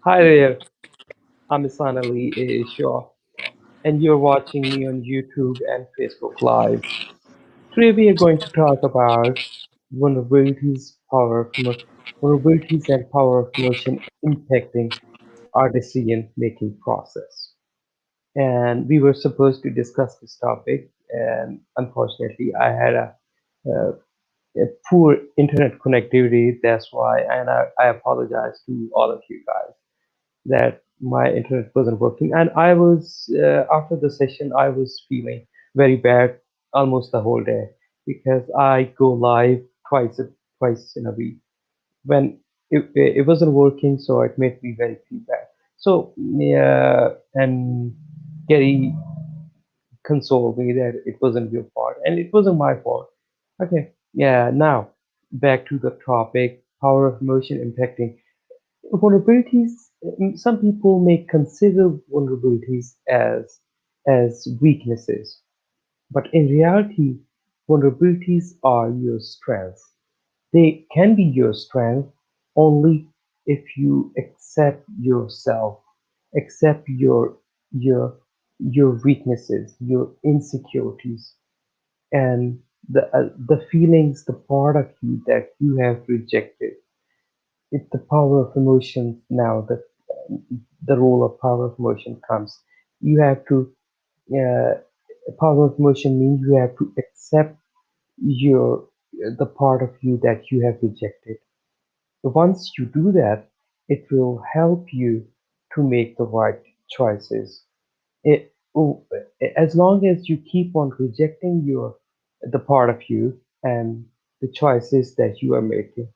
Hi there, I'm Isan Ali Shaw, and you're watching me on YouTube and Facebook Live. Today we are going to talk about vulnerabilities, vulnerabilities and power of emotion impacting our decision-making process. And we were supposed to discuss this topic, and unfortunately, I had a, a poor internet connectivity. That's why, and I apologize to all of you guys that my internet wasn't working. And I was, after the session, I was feeling very bad almost the whole day because I go live twice in a week. When it wasn't working, so it made me very feel bad. So, yeah, and Gary consoled me that it wasn't your fault and it wasn't my fault. Okay, yeah, now back to the topic power of emotion impacting vulnerabilities. Some people may consider vulnerabilities as weaknesses, but in reality, vulnerabilities are your strengths. They can be your strength only if you accept yourself, accept your your weaknesses, your insecurities, and the feelings, the part of you that you have rejected. It's the power of emotion now that the role of power of emotion comes. You have to, uh, power of emotion means you have to accept your the part of you that you have rejected. Once you do that, it will help you to make the right choices. It, oh, as long as you keep on rejecting the part of you and the choices that you are making,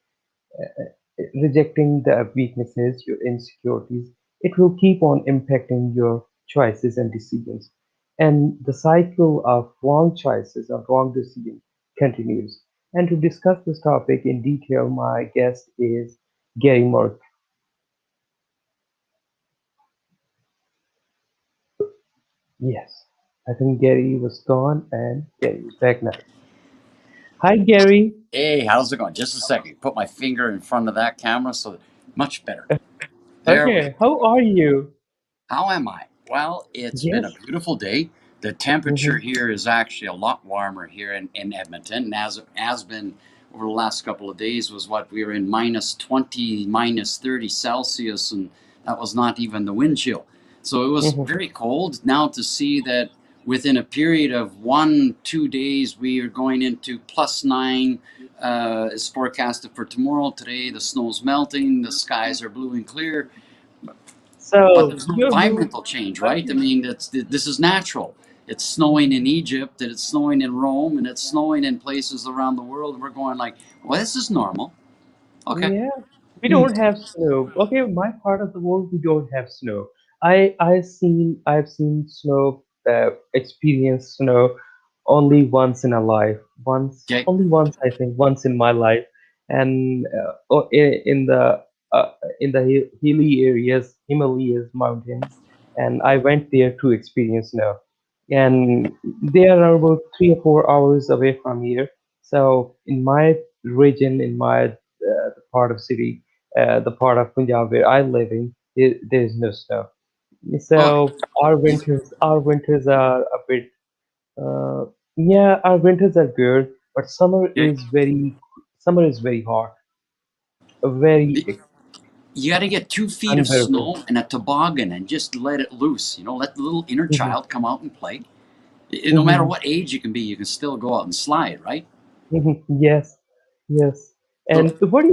rejecting the weaknesses, your insecurities, it will keep on impacting your choices and decisions. And the cycle of wrong choices or wrong decisions continues. And to discuss this topic in detail, my guest is Gary Murk. Yes, I think Gary was gone and Gary is back now. Hi, Gary. Hey, how's it going? Just a second. Put my finger in front of that camera so much better. There we Okay, go. how are you? How am I? Well, it's been a Yes. beautiful day. The temperature Hmm. here is actually a lot warmer here in Edmonton, and as it has been over the last couple of days was what we were in minus 20, minus 30 Celsius, and that was not even the wind chill. So it was Hmm. very cold. Now to see that within a period of 1, 2 days, we are going into plus 9 is forecasted for tomorrow. Today, the snow's melting, the skies are blue and clear, but So there's no you're moving. environmental change, right? I Okay. mean, this is natural. It's snowing in Egypt, and it's snowing in Rome, and it's snowing in places around the world. And we're going like, well, this is normal. Okay. Yeah, we Hmm. don't have snow. Okay, my part of the world we don't have snow. I've seen snow, experienced snow only once in a life. Okay. Only once I think, once in my life, and uh, in the hilly areas, Himalayas mountains, and I went there to experience snow. And they are about 3 or 4 hours away from here. So in my region, in my the part of city, the part of Punjab where I live in, there is no snow. Okay. So our winters are a bit, uh, yeah, our winters are good, but Okay. summer is very hot, very You got to get 2 feet of unbearable. snow and a toboggan and just let it loose. Let the little inner Mhm, child come out and play. No matter mhm, what age you can be, you can still go out and slide, right? mhm. Yes, yes. So, And what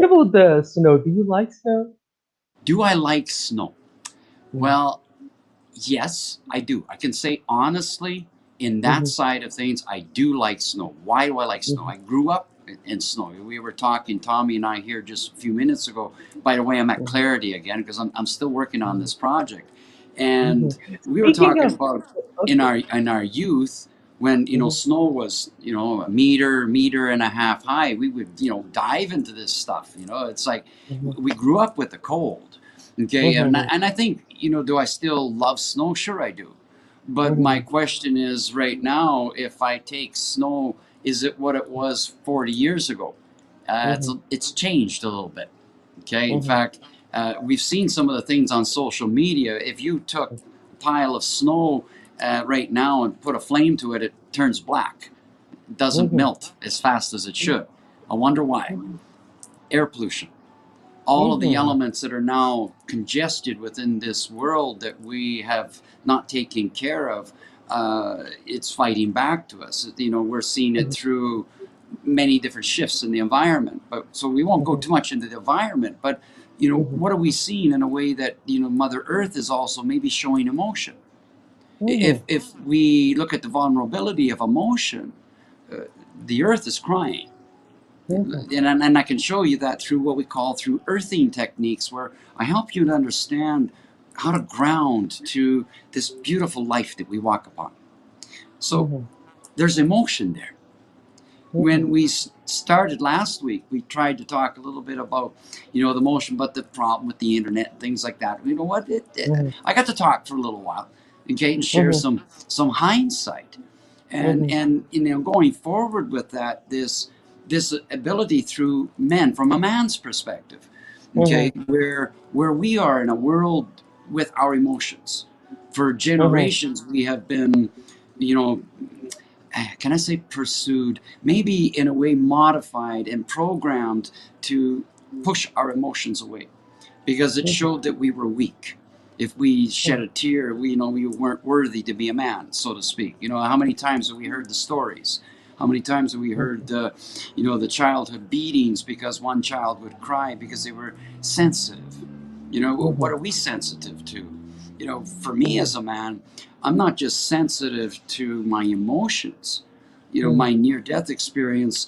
about the snow? Do you like snow? do I like snow? Mhm, Well, yes, I do. I can say honestly, in that mhm, side of things, I do like snow. Why do I like snow? mhm, I grew up in snow. We were talking, Tommy and I, here just a few minutes ago. By the way, I'm at mhm, Clarity again because I'm still working on mhm, this project. mhm. And we were Speaking talking of, about okay. in our youth when Mhm, snow was a meter and a half high. We would dive into this stuff. It's like mhm, we grew up with the cold. Okay, and mhm, I think, do I still love snow? Sure, I do. But my mhm, question is right now, if I take snow, is it what it was 40 years ago? mhm, It's changed a little bit. Okay, in mhm, fact, We've seen some of the things on social media. If you took a pile of snow right now and put a flame to it, it turns black. It doesn't Mhm. melt as fast as it should. I wonder why. Mhm. Air pollution. All of the Mhm. elements that are now congested within this world that we have not taken care of, it's fighting back to us. You know, we're seeing it Mhm. through many different shifts in the environment. But so we won't go Mhm. too much into the environment. But you know, Mhm. what are we seeing in a way that Mother Earth is also maybe showing emotion? Mhm. If we look at the vulnerability of emotion, uh, the Earth is crying. Mhm. And I can show you that through what we call through earthing techniques, where I help you to understand how to ground to this beautiful life that we walk upon. So Mhm. there's emotion there. Mhm. When we started last week, we tried to talk a little bit about, the emotion, but the problem with the internet and things like that. You know what? Mhm. I got to talk for a little while, okay, and share Mhm. some hindsight, Mhm. and going forward with that, this ability through men from a man's perspective, okay, Mhm. where we are in a world with our emotions. For Mhm. generations, we have been, you know, can I say pursued, maybe in a way modified and programmed to push our emotions away because it Mhm. showed that we were weak. If we shed a tear, we weren't worthy to be a man, so to speak. How many times have we heard the stories? How many times have we heard the childhood beatings because one child would cry because they were sensitive? What Mhm. are we sensitive to? For me Mhm. as a man, I'm not just sensitive to my emotions. My Mhm. near death experience,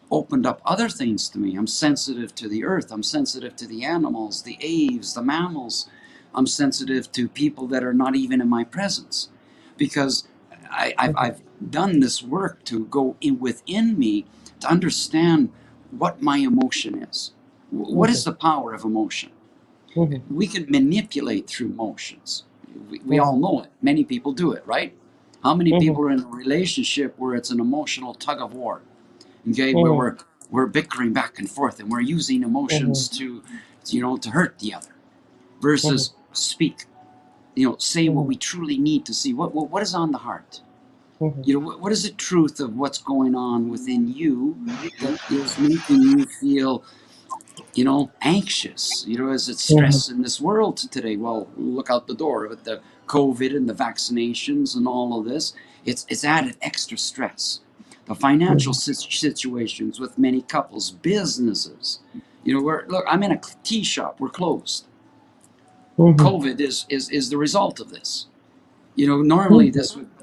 opened up other things to me. I'm sensitive to the earth. I'm sensitive to the animals, the aves, the mammals. I'm sensitive to people that are not even in my presence because Mhm. I've done this work to go in within me to understand what my emotion is. What is Mhm. the power of emotion? Mhm. We can manipulate through emotions. We all Mhm. know it. Many people do it, right? How many Mhm. people are in a relationship where it's an emotional tug of war? Okay, where Mhm. we're bickering back and forth and we're using emotions Mhm. to hurt the other Mhm. versus speak. Say what Mhm. we truly need to see. What is on the heart? Mhm. What is the truth of what's going on within you that is making you feel anxious? Is it Mhm. stress in this world today? Well, look out the door with the COVID and the vaccinations and all of this. It's added extra stress. The financial Mhm. situations with many couples, businesses. Look, I'm in a tea shop. We're closed. Mhm. COVID is the result of this. Normally Mhm.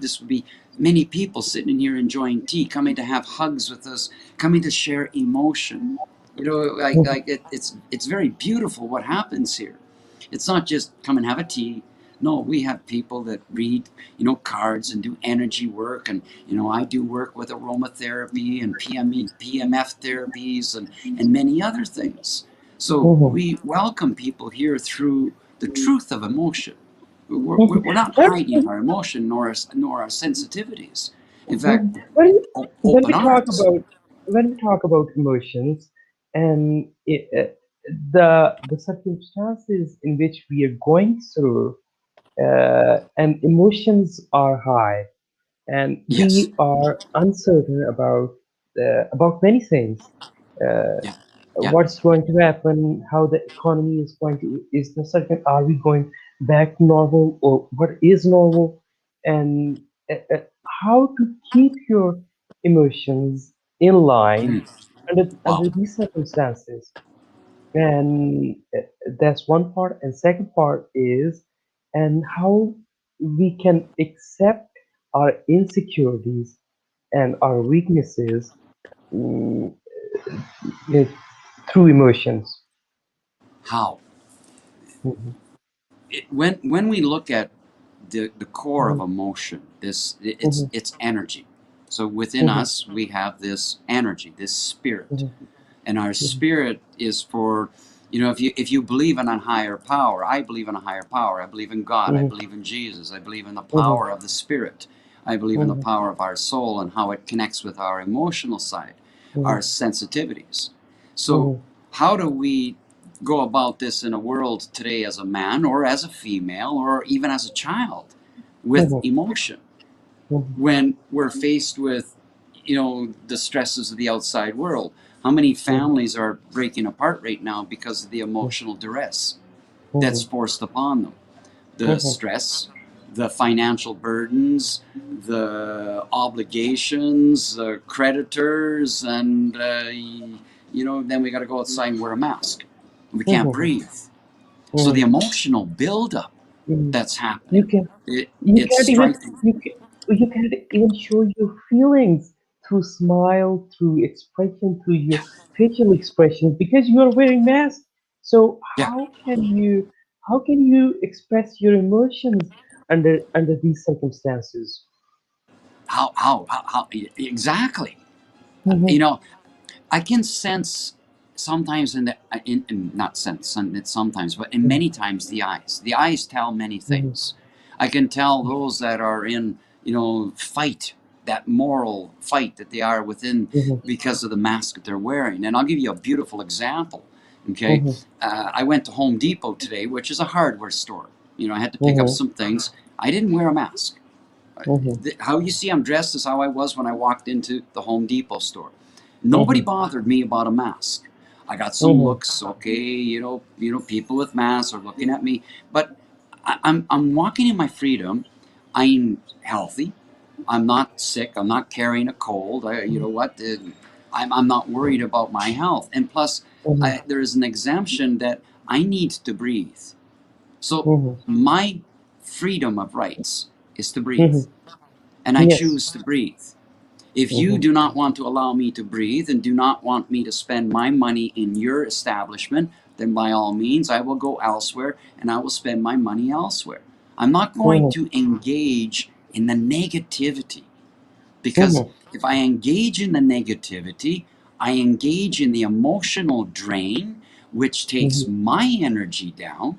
this would be many people sitting in here enjoying tea, coming to have hugs with us, coming to share emotion. It's very beautiful what happens here. It's not just come and have a tea. No, we have people that read, cards and do energy work, and I do work with aromatherapy and PMF therapies and many other things. So Mhm. we welcome people here through the truth of emotion. Mhm. We're not When, hiding our emotion nor our sensitivities. In fact, mhm. when when open we talk arms. about emotions and the circumstances in which we are going through, and emotions are high, and Yes. we are uncertain about many things. Uh, Yeah. Yeah. what's going to happen? How the economy is going to is the certain? Are we going back to normal, or what is normal? And how to keep your emotions in line Mm. Wow. under these circumstances. And that's one part. And second part is, and how we can accept our insecurities and our weaknesses, mm, eh, through emotions. How? Mhm. When we look at the core of Mhm. emotion, it's Mhm. it's energy. So within Mhm. us, we have this energy, this spirit, Mhm. and our Mhm. spirit is for, if you believe in a higher power. I believe in a higher power. I believe in God. I Mhm. believe in Jesus. I believe in the Mhm. power of the spirit. I believe in the Mhm. power of our soul and how it connects with our emotional side, our Mhm. sensitivities. So Mhm. how do we go about this in a world today as a man or as a female or even as a child with Mhm. emotion Mhm. when we're faced with, the stresses of the outside world? How many Mhm. families are breaking apart right now because of the emotional duress that's Mhm. forced upon them? The Mhm. stress, the financial burdens, the obligations, the creditors, and then we got to go outside and wear a mask. We can't Mhm. breathe. So the Mhm. emotional buildup Mhm. that's happening, You can it, you it's can't even striking. you can't even show your feelings through smile, through expression, through your facial expressions because you are wearing masks. So Yeah. how can you express your emotions under these circumstances? How exactly? You Mhm. know, I can sense sometimes in not sense, it's sometimes, but in Mhm. many times the eyes. The eyes tell many Mhm. things. I can tell those that are in, fight, that moral fight that they are within Mhm. because of the mask that they're wearing. And I'll give you a beautiful example. Okay. Mhm. I went to Home Depot today, which is a hardware store. I had to pick up Mhm. some things. I didn't wear a mask. Mhm. How you see I'm dressed is how I was when I walked into the Home Depot store. Nobody Mhm. bothered me about a mask. I got some Mhm. looks, okay, people with masks are looking at me, but I'm walking in my freedom. I'm healthy. I'm not sick. I'm not carrying a cold. You know what? I'm not worried about my health. And plus, Mhm. there is an exemption that I need to breathe. So Mhm. my freedom of rights is to breathe, Mhm. and I Yes. choose to breathe. If you Mhm. do not want to allow me to breathe and do not want me to spend my money in your establishment, then by all means, I will go elsewhere and I will spend my money elsewhere. I'm not going Mhm. to engage in the negativity because Mhm. if I engage in the negativity, I engage in the emotional drain, which takes Mhm. my energy down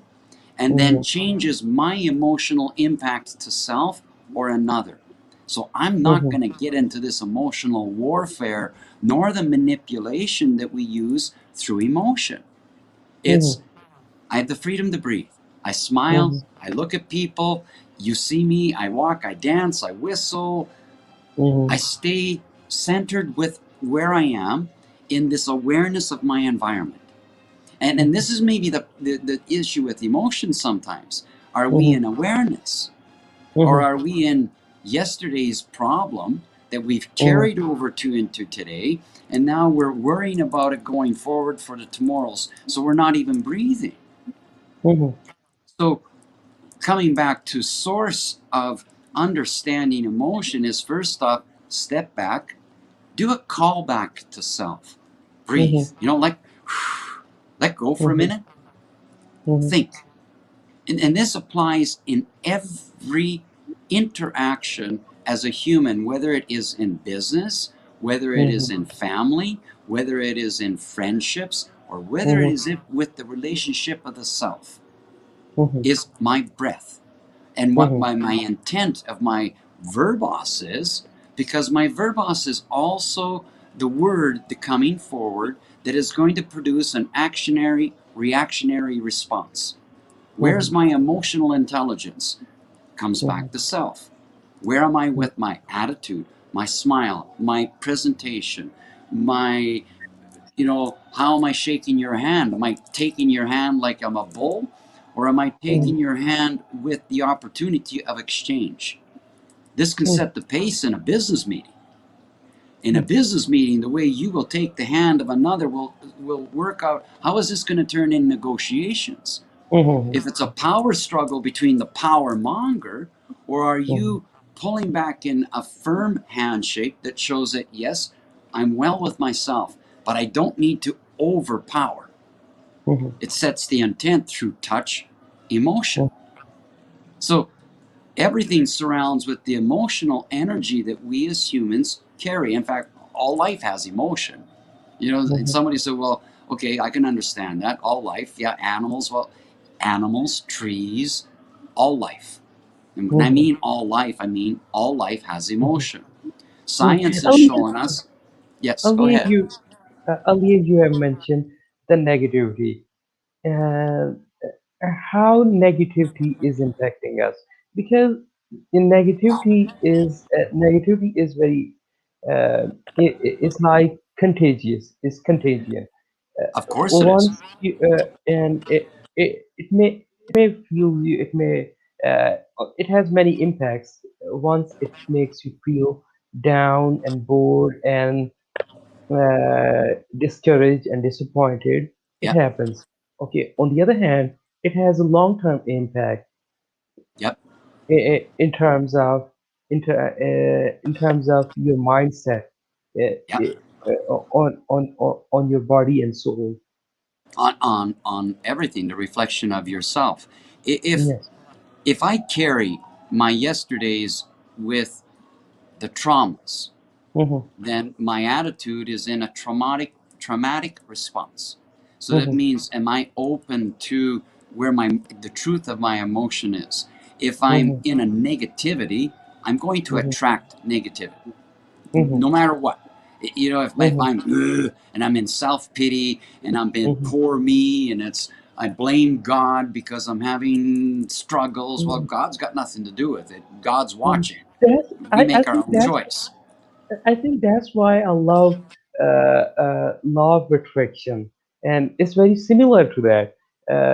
and then Mhm. changes my emotional impact to self or another. So I'm not Mhm. going to get into this emotional warfare nor the manipulation that we use through emotion. It's Mhm. I have the freedom to breathe. I smile, Mhm. I look at people, you see me, I walk, I dance, I whistle, I Mhm. stay centered with where I am in this awareness of my environment. And Mhm. this is maybe the issue with emotions sometimes. Are we Mhm. in awareness or Mhm. are we in yesterday's problem that we've Mhm. carried over to into today and now we're worrying about it going forward for the tomorrows, so we're not even breathing. Mhm. So coming back to source of understanding emotion is first off, step back, do a callback to self, breathe, Mhm. like let go for a Mhm. minute, Mhm. think. And this applies in every interaction as a human, whether it is in business, whether it is Mhm. in family, whether it is in friendships, or whether it Mhm. is with the relationship of the self, Mhm. is my breath. And what Mhm. my intent of my verbos is, because my verbos is also the word, the coming forward, that is going to produce an actionary, reactionary response. Where's Mhm. my emotional intelligence? Comes back Mhm. to self. Where am I with my attitude, my smile, my presentation, my, how am I shaking your hand? Am I taking your hand like I'm a bull? Or am I taking Mhm. your hand with the opportunity of exchange? This can Mhm. set the pace in a business meeting. In a Mhm. business meeting, the way you will take the hand of another will work out how is this going to turn in negotiations. Mhm. If it's a power struggle between the power monger, or are Mhm. you pulling back in a firm handshake that shows that, yes, I'm well with myself, but I don't need to overpower? Mhm. It sets the intent through touch, emotion. Mhm. So everything surrounds with the emotional energy that we as humans carry. In fact, all life has emotion. And Mhm. somebody said, well, okay, I can understand that. All life, yeah, animals, well, animals, trees, all life. And when I Mhm. mean all life, I mean all life has Mhm. emotion. Mhm. Science has shown us, yes, go Earlier ahead. you, earlier you have mentioned the negativity. and how negativity is impacting us, because in negativity is very it's like contagious, it's contagion. Of course it is. Once you and it may fuel you, it has many impacts. Once it makes you feel down and bored and discouraged and disappointed, it Yep. happens. Okay, on the other hand, it has a long-term impact Yep. in terms of in terms of your mindset, Yep. on your body and soul. On everything, the reflection of yourself. If Yes. if I carry my yesterdays with the traumas, Mm-hmm, then my attitude is in a traumatic response. So that mm-hmm, means, am I open to where my the truth of my emotion is? If I'm mm-hmm, in a negativity, I'm going to mm-hmm, attract negativity, mm-hmm, no matter what. You know, if mm-hmm, I'm and I'm in self pity and I'm in mm-hmm, poor me and it's I blame God because I'm having struggles. Well, mm-hmm, God's got nothing to do with it. God's mm-hmm. watching. That's We I make our think own that's choice. I think that's why I love law of attraction, and it's very similar to that.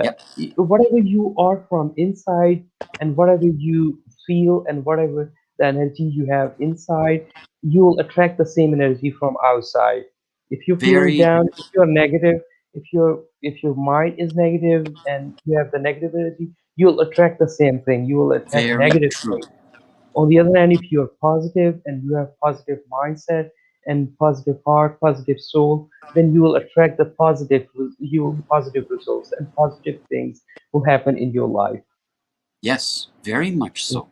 Yep, Whatever you are from inside, and whatever you feel, and whatever the energy you have inside, you will attract the same energy from outside. If you're feeling very, down, if you're negative, if your mind is negative and you have the negative energy, you'll attract the same thing. You will attract very negative true. things. On the other hand, if you're positive and you have positive mindset and positive heart, positive soul, then you will attract the positive results and positive things will happen in your life. Yes, very much so.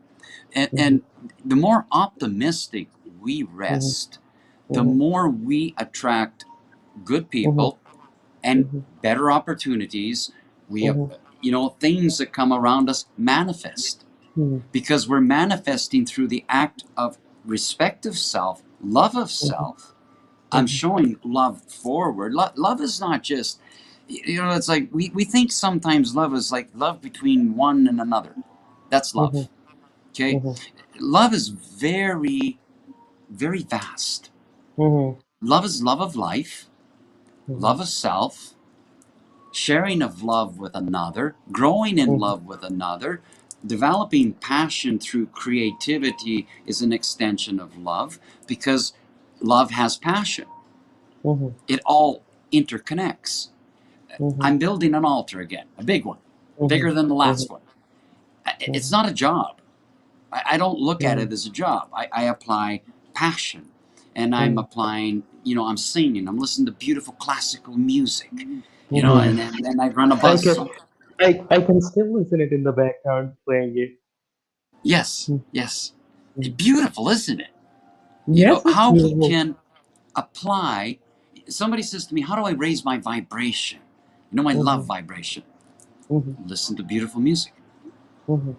Mhm, And the more optimistic we mhm, rest, the mhm, more we attract good mhm, people and mhm, better opportunities. We have, mhm, things that come around us manifest mhm, because we're manifesting through the act of respect of self, love of mhm, self. I'm mhm, showing love forward. Love is not just, it's like we think sometimes love is like love between one and another. That's mhm, love. Okay? mhm, Love is very, very vast. mhm, Love is love of life, mhm, love of self, sharing of love with another, growing in mhm, love with another, developing passion through creativity is an extension of love because love has passion. mhm, It all interconnects. mhm, I'm building an altar again, a big one, mhm, bigger than the mhm, last one. It's mhm, not a job. I don't look at mhm, it as a job. I apply passion and I'm mhm, applying, I'm singing, I'm listening to beautiful classical music, mhm. and I run a I bus. can So, I can still listen it in the background playing it. yes, Mhm, yes. mhm. Beautiful, isn't it? Yes, it's How we beautiful. can apply. Somebody says to me, how do I raise my vibration? I love Mhm, vibration. mhm, Listen to beautiful music. mhm,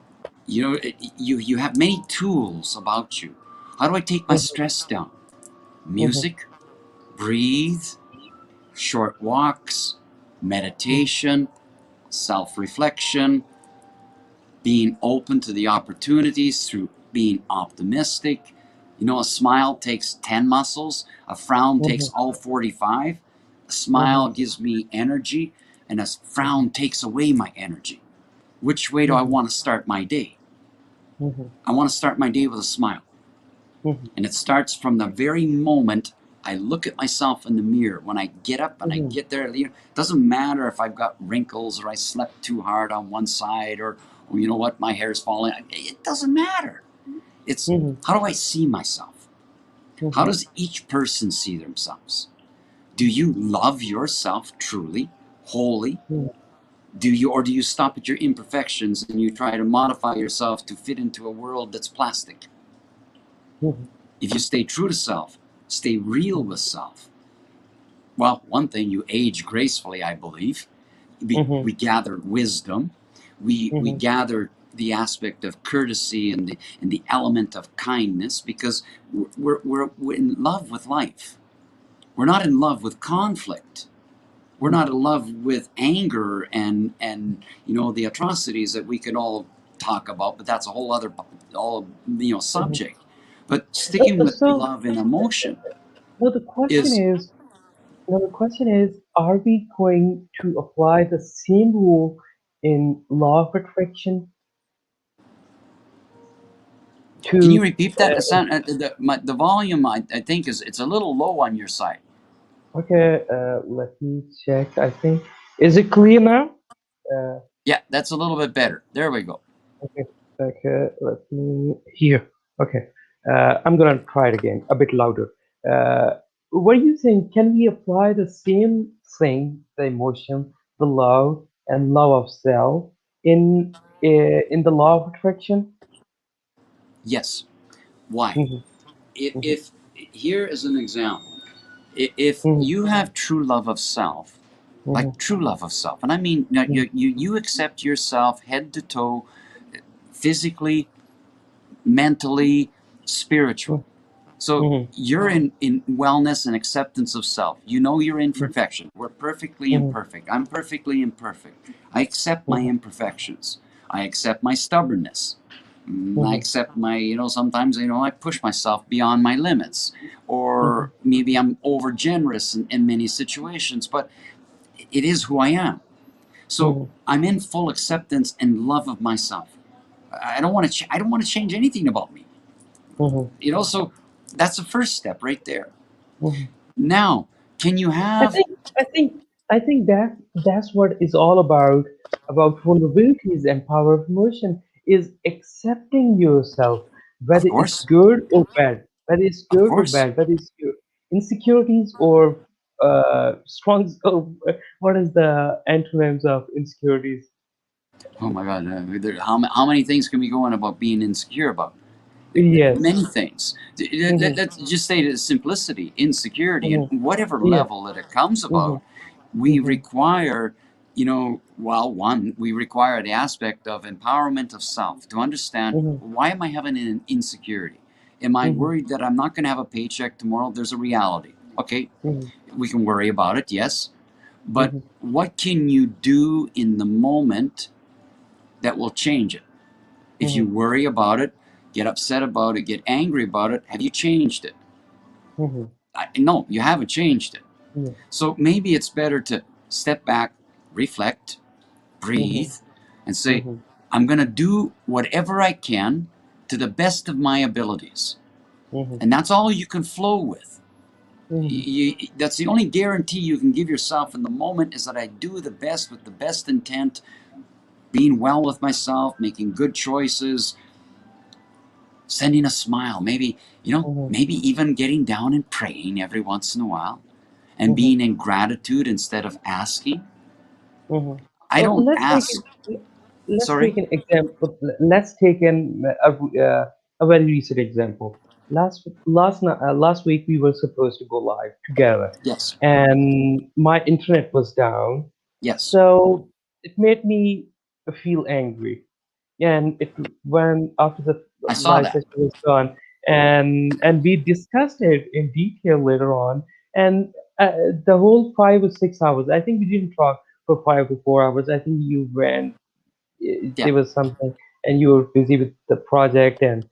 You have many tools about you. How do I take my mhm, stress down? mhm, Music, breathe, short walks, mhm, meditation, self reflection, being open to the opportunities through being optimistic. A smile takes 10 muscles, a frown takes mhm, all 45. A smile mhm, gives me energy, and a mhm, frown takes away my energy. Which way do I mhm, want to start my day? mhm, I want to start my day with a smile. mhm, And it starts from the very moment I look at myself in the mirror. When I get up and I mhm, get there, it doesn't matter if I've got wrinkles or I slept too hard on one side or you know what, my hair's falling. It doesn't matter. It's mhm, how do I see myself? How mhm, does each person see themselves? Do you love yourself truly, wholly? mhm, Do you stop at your imperfections and you try to modify yourself to fit into a world that's plastic? mhm, If you stay true to self, stay real with self, well, one thing, you age gracefully, I believe. mhm, We gather wisdom. We mhm, gather the aspect of courtesy and the element of kindness because we're in love with life. We're not in love with conflict. We're not in love with anger and the atrocities that we can all talk about, but that's a whole other all Mhm. subject. But sticking with So, love and emotion now the question is, is, are we going to apply the same rule in law of attraction can you to? repeat that? The sound, the volume, I think it's a little low on your side. Okay, let me check. I think is it clear now? Uh, Yeah, that's a little bit better. There we go. okay, okay. Let me here. Okay, I'm gonna try it again, a bit louder. Uh, what do you think? Can we apply the same thing, the emotion, the love, and love of self in the law of attraction? Yes. Why? Mhm, mhm, If here is an example. If mhm, you have true love of self, like mhm, true love of self, and I mean you accept yourself head to toe, physically, mentally, spiritually. mhm, So mhm, you're in wellness and acceptance of self. You know your imperfection. We're perfectly mhm, imperfect. I'm perfectly imperfect. I accept my mhm, imperfections. I accept my stubbornness. I mhm, accept my, sometimes, I push myself beyond my limits. Or mhm, maybe I'm over generous in many situations, but it is who I am. So mhm, I'm in full acceptance and love of myself. I don't want to. I don't want to change anything about me. mhm, So that's the first step right there. mhm. Now, can you I have? think I think I think that's what it's all about vulnerabilities and power of emotion is accepting yourself, Of whether it's course, good or bad, whether it's of good or course. bad, whether it's your insecurities or strong. What is the antonyms of insecurities? Oh my God! How many things can we go on about being insecure about? Yes. Many things. Mm-hmm, Let's just say the simplicity, insecurity, and mm-hmm, whatever yeah. level that it comes Mm-hmm, about, we mm-hmm, require, well, one, we require the aspect of empowerment of self to understand, mm-hmm, why am I having an insecurity? Am I mm-hmm, worried that I'm not going to have a paycheck tomorrow? There's a reality. Okay, mm-hmm, we can worry about it, yes, but mm-hmm, what can you do in the moment that will change it? If you mm-hmm, worry about it, get upset about it, get angry about it, have you changed it? mm-hmm, No, you haven't changed it. yeah, So maybe it's better to step back, reflect, mm-hmm, breathe, and say, mm-hmm, I'm going to do whatever I can to the best of my abilities. mm-hmm, And that's all you can flow with. mm-hmm. That's the only guarantee you can give yourself in the moment, is that I do the best with the best intent, being well with myself, making good choices, sending a smile, Mhm, maybe even getting down and praying every once in a while, and mhm, being in gratitude instead of asking. mhm. I don't Let's take ask. let's Sorry. take an example. Let's take a very recent example. Last week we were supposed to go live together, Yes. and my internet was down, Yes. so it made me feel angry. And it when after the I saw live that. session was done, and we discussed it in detail later on, and the whole 5 or 6 hours, I think we didn't talk for 5 to 4 hours. I think you went, Yeah. there was something, and you were busy with the project, and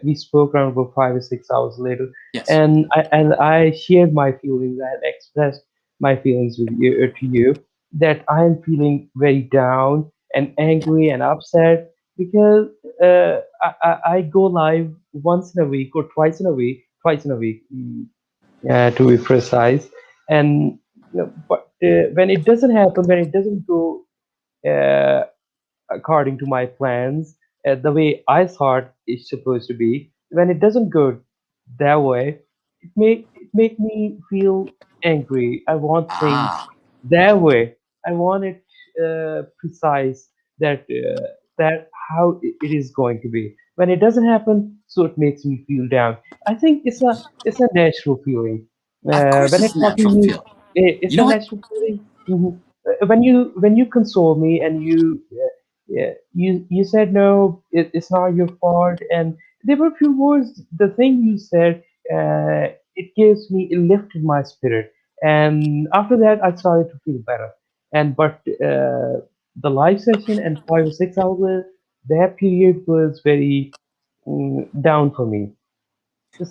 we spoke around for 5 or 6 hours later, Yes. and I shared my feelings. I had expressed my feelings with you to you that I am feeling very down and Yeah. angry and upset because I go live once in a week or twice in a week, to be precise, and but when it doesn't happen, when it doesn't go uh, according to my plans, the way I thought it's supposed to be. When it doesn't go that way, it make me feel angry. I want things Ah. that way. I want it precise that how it is going to be. When it doesn't happen, so it makes me feel down. I think it's a natural feeling. Of course, When it's I'm a talking natural to you, feel. You it's a know what? natural feeling. When you console me and yeah, you said no, it's not your fault, and there were a few words. The thing you said, it gives me, it lifted my spirit, And after that, I started to feel better. And but the live session and 5 or 6 hours, that period was very down for me.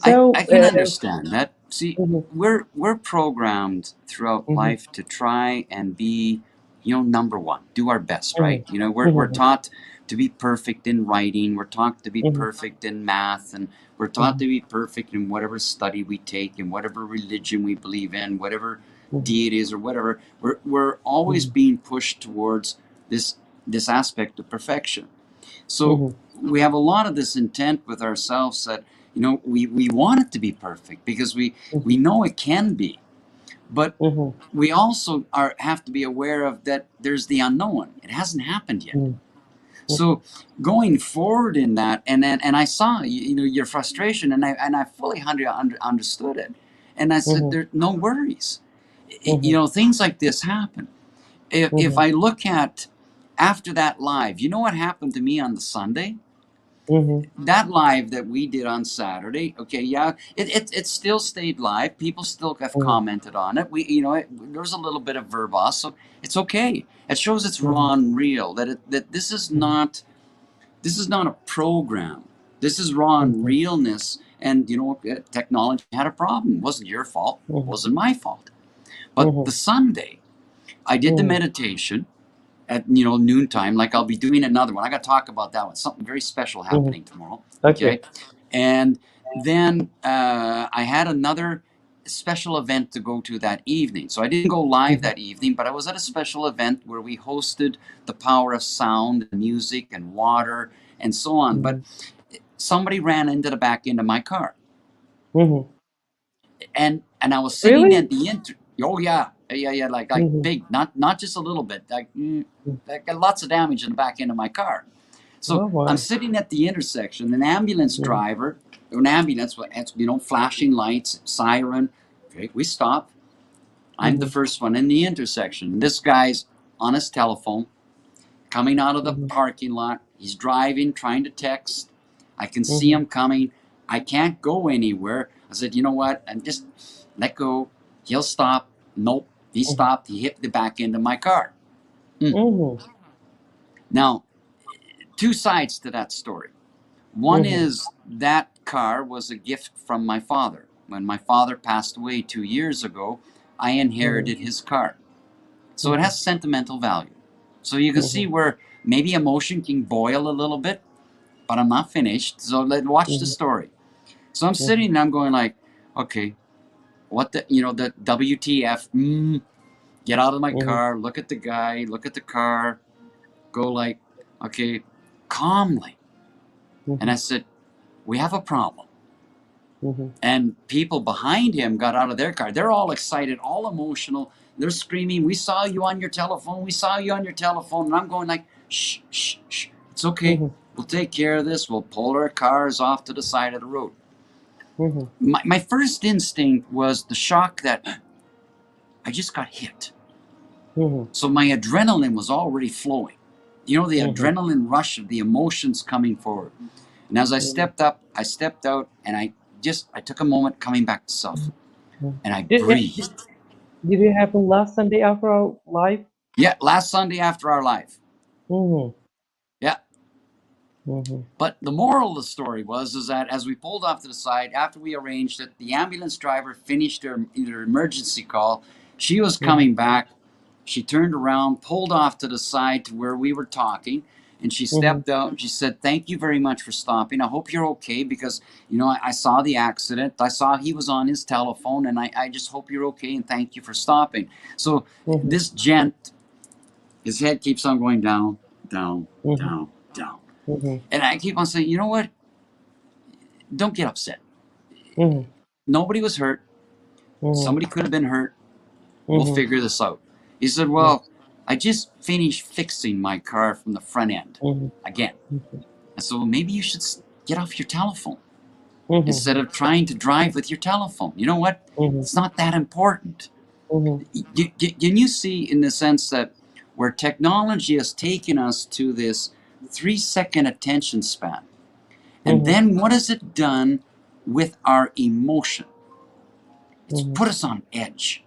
I So, can understand that. See, mhm, we're programmed throughout mhm, life to try and be, number one, do our best, right? mhm, We're mhm, taught to be perfect in writing, we're taught to be mhm, perfect in math, and we're taught mhm, to be perfect in whatever study we take, in whatever religion we believe in, whatever mhm, deities or whatever. We're always mhm, being pushed towards this this aspect of perfection. So mhm, we have a lot of this intent with ourselves that we want it to be perfect because we mhm, know it can be, but mhm, we also have to be aware of that there's the unknown. It hasn't happened yet. mhm, mhm, So going forward in that, and I saw your frustration, and I fully understood it, and I said mhm, there no worries. mhm, Things like this happen. If mhm, I look at after that live, you know what happened to me on the Sunday? mhm, That live that we did on Saturday, okay, yeah, it still stayed live. People still have mhm, commented on it. There was a little bit of verbose, so it's okay. It shows it's mhm, raw and real. That mhm, this is not a program. This is raw and mhm, realness. And technology had a problem. It wasn't your fault. It mhm, wasn't my fault. But the mhm, Sunday, I did the mhm, meditation at noontime. Like I'll be doing another one. I got to talk about that one. Something very special mhm. happening tomorrow. Okay. Okay, and then I had another special event to go to that evening. So I didn't go live Mhm, that evening, but I was at a special event where we hosted the power of sound and music and water and so on. But mhm, somebody ran into the back end of my car, mhm. and I was sitting Really? at the inter. Oh yeah, yeah, yeah, like Mhm, big, not just a little bit, mhm. like lots of damage in the back end of my car. So Oh I'm my. sitting at the intersection. An ambulance Mhm, driver, an ambulance, flashing lights, siren. Okay, we stop. I'm the mhm, first one in the intersection. This guy's on his telephone, coming out of the mhm, parking lot. He's driving, trying to text. I can see mhm, him coming. I can't go anywhere. I said, you know what? I'm just let go. He'll stop. Nope. He mhm, stopped. He hit the back end of my car. Mm. mhm, Now, two sides to that story. One mhm, is that car was a gift from my father. When my father passed away 2 years ago, I mhm, inherited his car. So it mhm, has sentimental value. So you can see mhm, where maybe emotion can boil a little bit, but I'm not finished. So let's watch the mhm, story. So I'm mhm, sitting and I'm going like, okay, what the WTF? Get out of my mhm, car, look at the guy, look at the car, go like, okay, calmly. And mhm, I said, we have a problem. mhm, And people behind him got out of their car. They're all excited, all emotional. They're screaming, "We saw you on your telephone. We saw you on your telephone." And I'm going like, "Shh, shh, shh. It's okay. mhm, We'll take care of this. We'll pull our cars off to the side of the road." mhm, My first instinct was the shock that I just got hit. mhm, So my adrenaline was already flowing. The mhm, adrenaline rush of the emotions coming forward. And as I mhm, stepped up, I stepped out, and I took a moment coming back to self, mhm. and I Did it, breathed. did it happen last Sunday after our live? Yeah, last Sunday after our live. Mhm, Yeah. mhm, But the moral of the story was is that as we pulled off to the side, after we arranged it, the ambulance driver finished her emergency call. She was mhm, coming back. She turned around, pulled off to the side to where we were talking, and she mhm, stepped out and she said, "Thank you very much for stopping. I hope you're okay because, I saw the accident. I saw he was on his telephone, and I just hope you're okay and thank you for stopping." So mhm, this gent, his head keeps on going down, down, mhm, down, down. mhm, And I keep on saying, you know what? Don't get upset. mhm, Nobody was hurt. mhm, Somebody could have been hurt. We'll mhm, figure this out. He said, mhm, well, I just finished fixing my car from the front end mhm, again. mhm, And so maybe you should get off your telephone instead mhm, of trying to drive with your telephone. You know what? mhm, It's not that important. mhm, Can you see in the sense that where technology has taken us to this 3-second attention span, and mhm, then what has it done with our emotion? It's mhm, put us on edge.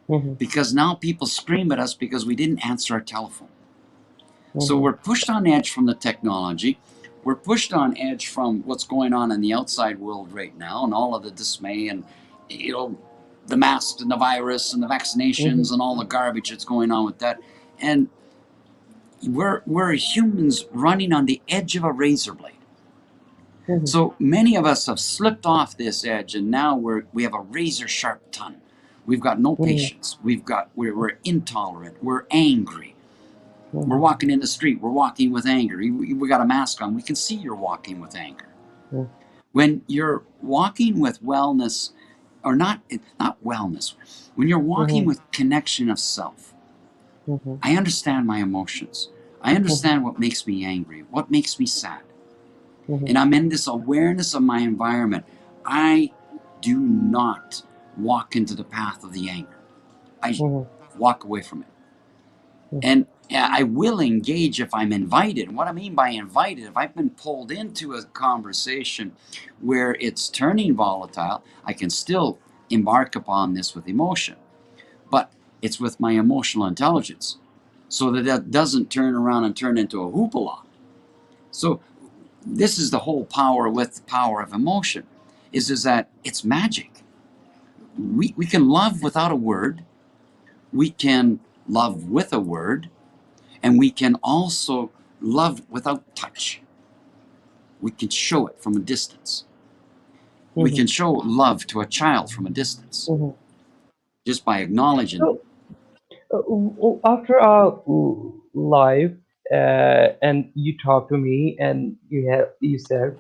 mhm, because now people scream at us because we didn't answer our telephone. So mhm, we're pushed on edge from the technology. We're pushed on edge from what's going on in the outside world right now and all of the dismay and, you know, the masks and the virus and the vaccinations mhm, and all the garbage that's going on with that. And we're humans running on the edge of a razor blade. mhm, So many of us have slipped off this edge, and now we have a razor sharp tongue. We've got no mhm, patience. We're intolerant. We're angry. We're mhm, walking in the street. We're walking with anger. We got a mask on. We can see you're walking with anger. mhm, When you're walking with wellness, or not wellness, when you're walking mhm, with connection of self, mhm, I understand my emotions. I mhm, understand what makes me angry, what makes me sad. mhm, And I'm in this awareness of my environment. I do not walk into the path of the anger. I mhm, walk away from it. mhm, And I will engage if I'm invited. And what I mean by invited, if I've been pulled into a conversation where it's turning volatile, I can still embark upon this with emotion, but it's with my emotional intelligence so that that doesn't turn around and turn into a hoopla. So this is the whole power with the power of emotion is that it's magic. We can love without a word. We can love with a word, and we can also love without touch. We can show it from a distance. We mhm, can show love to a child from a distance mhm. just by acknowledging them. So, after our live, and you talked to me, and you said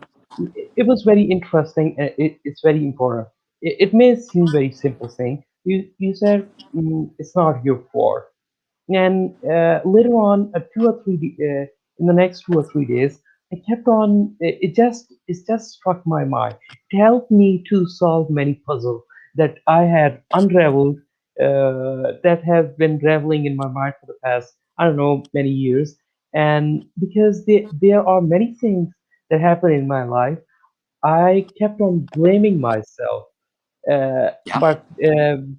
it was very interesting. And it's very important. It may seem very simple thing. You said it's not your fault. And later on, 2 or 3 in the next 2 or 3 days, I kept on. It just struck my mind. It helped me to solve many puzzles that I had unraveled, that have been raveling in my mind for the past, I don't know, many years. And because there are many things that happen in my life, I kept on blaming myself. Yeah, But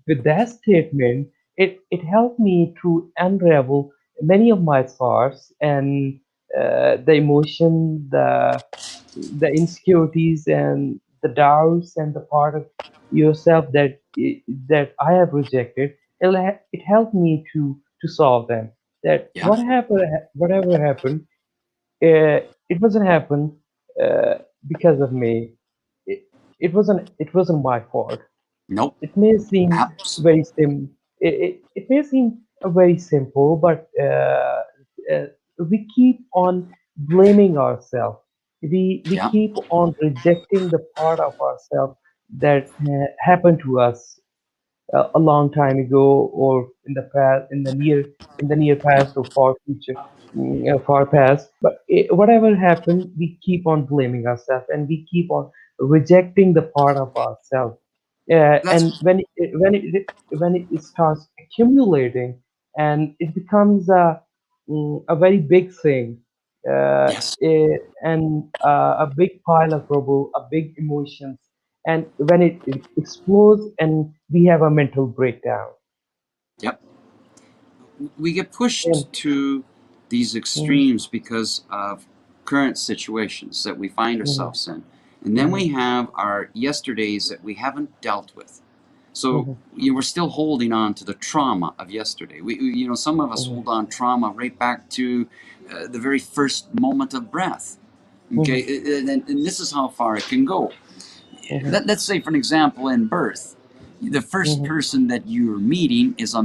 with that statement, it helped me to unravel many of my thoughts and the emotion, the insecurities and the doubts and the part of yourself that I have rejected. It helped me to solve them. That yeah, whatever happened, it wasn't happen uh, because of me. It, it wasn't my fault. nope, It may seem abs, very it may seem very simple, but uh, we keep on blaming ourselves. We yeah, keep on rejecting the part of ourselves that happened to us a long time ago, or in the past, in the near yep, past, or far future, far past. But whatever happened, we keep on blaming ourselves, and we keep on rejecting the part of ourselves. And that's when it starts accumulating, and it becomes a very big thing, yes, and a big pile of rubble, a big emotions, and when it explodes, and we have a mental breakdown. yep. We get And, pushed to these mhm, extremes because of current situations that we find mhm, ourselves in. And then mhm, we have our yesterdays that we haven't dealt with. So mhm, we're still holding on to the trauma of yesterday. Some of us mhm, hold on trauma right back to the very first moment of breath. Okay, mhm, and this is how far it can go. mhm, Let's say, for an example, in birth, the first mhm, person that you're meeting is a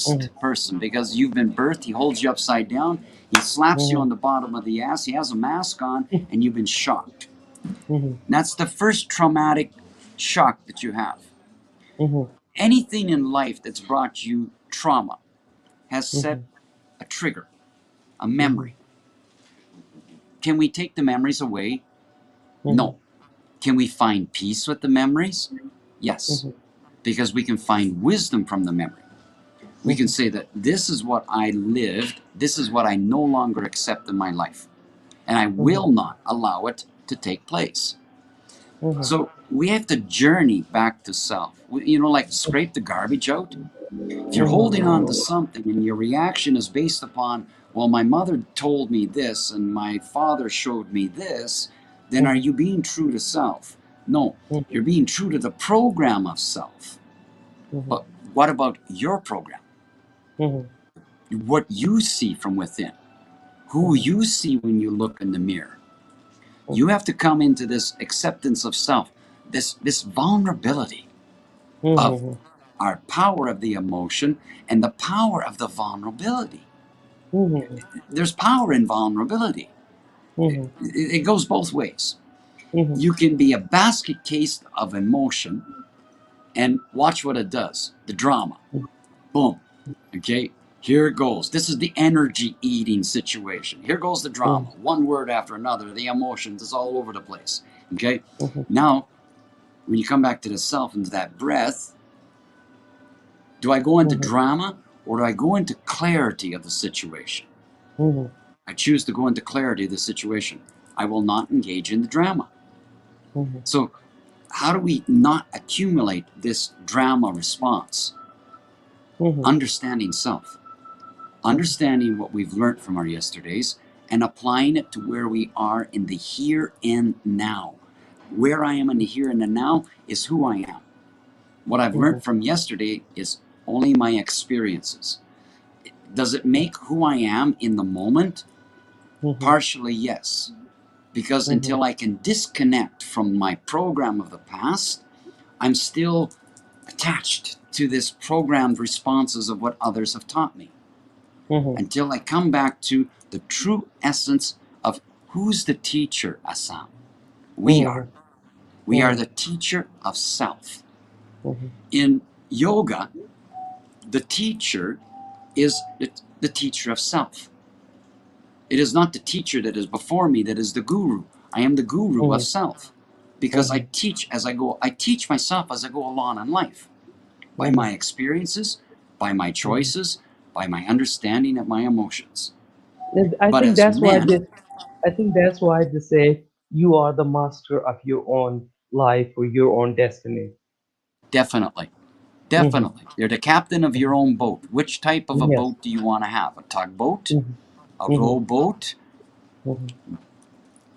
mhm, masked person because you've been birthed. He holds you upside down. He slaps you mhm, on the bottom of the ass. He has a mask on, and you've been shocked. mhm, And that's the first traumatic shock that you have. mhm, Anything in life that's brought you trauma has set mhm, a trigger, a mhm, memory. Can we take the memories away? mhm, No. Can we find peace with the memories? Yes, mhm, because we can find wisdom from the memory. We can mhm, say that this is what I lived, this is what I no longer accept in my life, and I mhm, will not allow it to take place. mhm, So we have to journey back to self. Like scrape the garbage out. If you're holding on to something and your reaction is based upon, well, my mother told me this and my father showed me this, then are you being true to self? No, you're being true to the program of self. But what about your program? What you see from within, who you see when you look in the mirror. You have to come into this acceptance of self, this vulnerability of our power of the emotion and the power of the vulnerability. There's power in vulnerability. It goes both ways. You can be a basket case of emotion and watch what it does, the drama. Boom. Okay, here it goes. This is the energy eating situation. Here goes the drama. One word after another, the emotions is all over the place. Okay, now when you come back to the self and to that breath, do I go into drama or do I go into clarity of the situation? I choose to go into clarity of the situation. I will not engage in the drama. So, how do we not accumulate this drama response? Understanding self, understanding what we've learned from our yesterdays, and applying it to where we are in the here and now. Where I am in the here and the now is who I am. What I've learned from yesterday is only my experiences. Does it make who I am in the moment? Partially, yes. Because until I can disconnect from my program of the past, I'm still attached to this programmed responses of what others have taught me. Until I come back to the true essence of who's the teacher, Assam. We are. We are the teacher of self. In yoga, the teacher is the teacher of self. It is not the teacher that is before me that is the guru. I am the guru of self. Because I teach as I go. I teach myself as I go along in life. By my experiences, by my choices, by my understanding of my emotions. I But think as that's why men, they, I think that's why they say you are the master of your own life or your own destiny. definitely, Hmm. definitely, you're the captain of your own boat. Which type of a Yes. boat do you want to have? A tugboat? Hmm. A Hmm. rowboat? Hmm.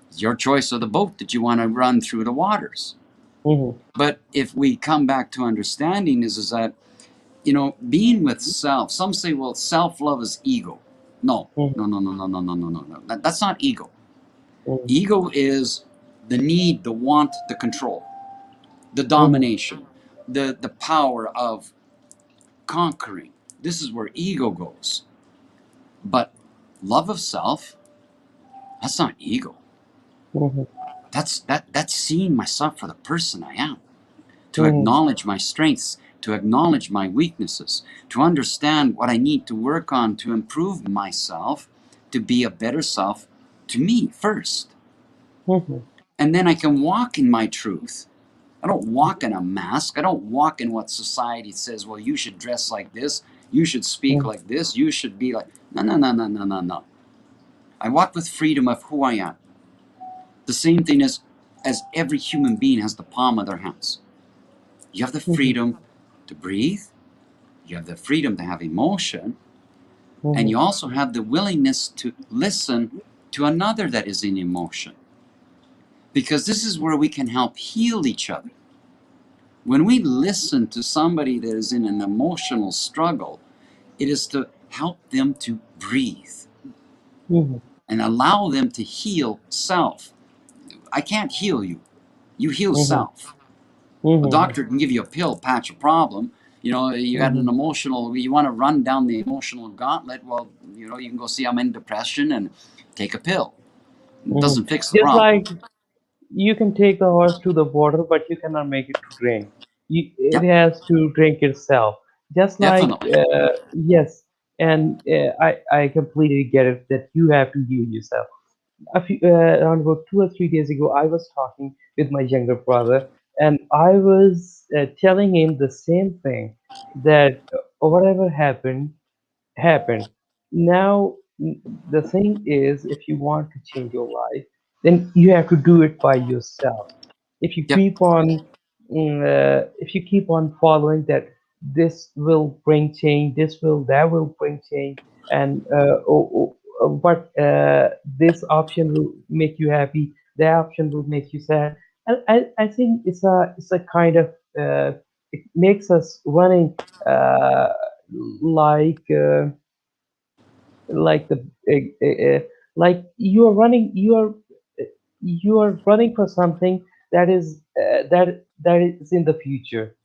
It's your choice of the boat that you want to run through the waters. Hmm. But if we come back to understanding is that, being with self, some say, well, self-love is ego. No, no, no, no, no, no, no, no, no, no. That's not ego. Ego is the need, the want, the control, the Hmm. domination, the power of conquering. This is where ego goes. But love of self, that's not ego. Hmm. That's seeing myself for the person I am. To Hmm. acknowledge my strengths, to acknowledge my weaknesses, to understand what I need to work on to improve myself, to be a better self to me first. Hmm. And then I can walk in my truth. I don't walk in a mask. I don't walk in what society says, well, you should dress like this, you should speak Hmm. like this, you should be like. No, no, no, no, no, no, no. I walk with freedom of who I am. The same thing as every human being has the palm of their hands. You have the Hmm. freedom to breathe, you have the freedom to have emotion, and Hmm. you also have the willingness to listen to another that is in emotion. Because this is where we can help heal each other. When we listen to somebody that is in an emotional struggle, it is to help them to breathe Hmm. and allow them to heal self. I can't heal you. You heal Hmm. self. A Hmm. doctor can give you a pill, patch a problem. You got an Hmm. emotional, you want to run down the emotional gauntlet. Well, you can go see I'm in depression and take a pill. It Hmm. doesn't fix the Just problem. like you can take the horse to the water, but you cannot make it to drink. It Yep, has to drink itself. Just like, definitely. yes, and I completely get it that you have to heal yourself. Around about 2 or 3 days ago, I was talking with my younger brother, and I was telling him the same thing that whatever happened. Now, the thing is, if you want to change your life, then you have to do it by yourself. If you Yep, keep on, if you keep on following that, this will bring change, this will that will bring change, and but this option will make you happy, that option will make you sad. And I think it's a kind of it makes us running uh, like uh, like the like you are running for something that is that is in the future,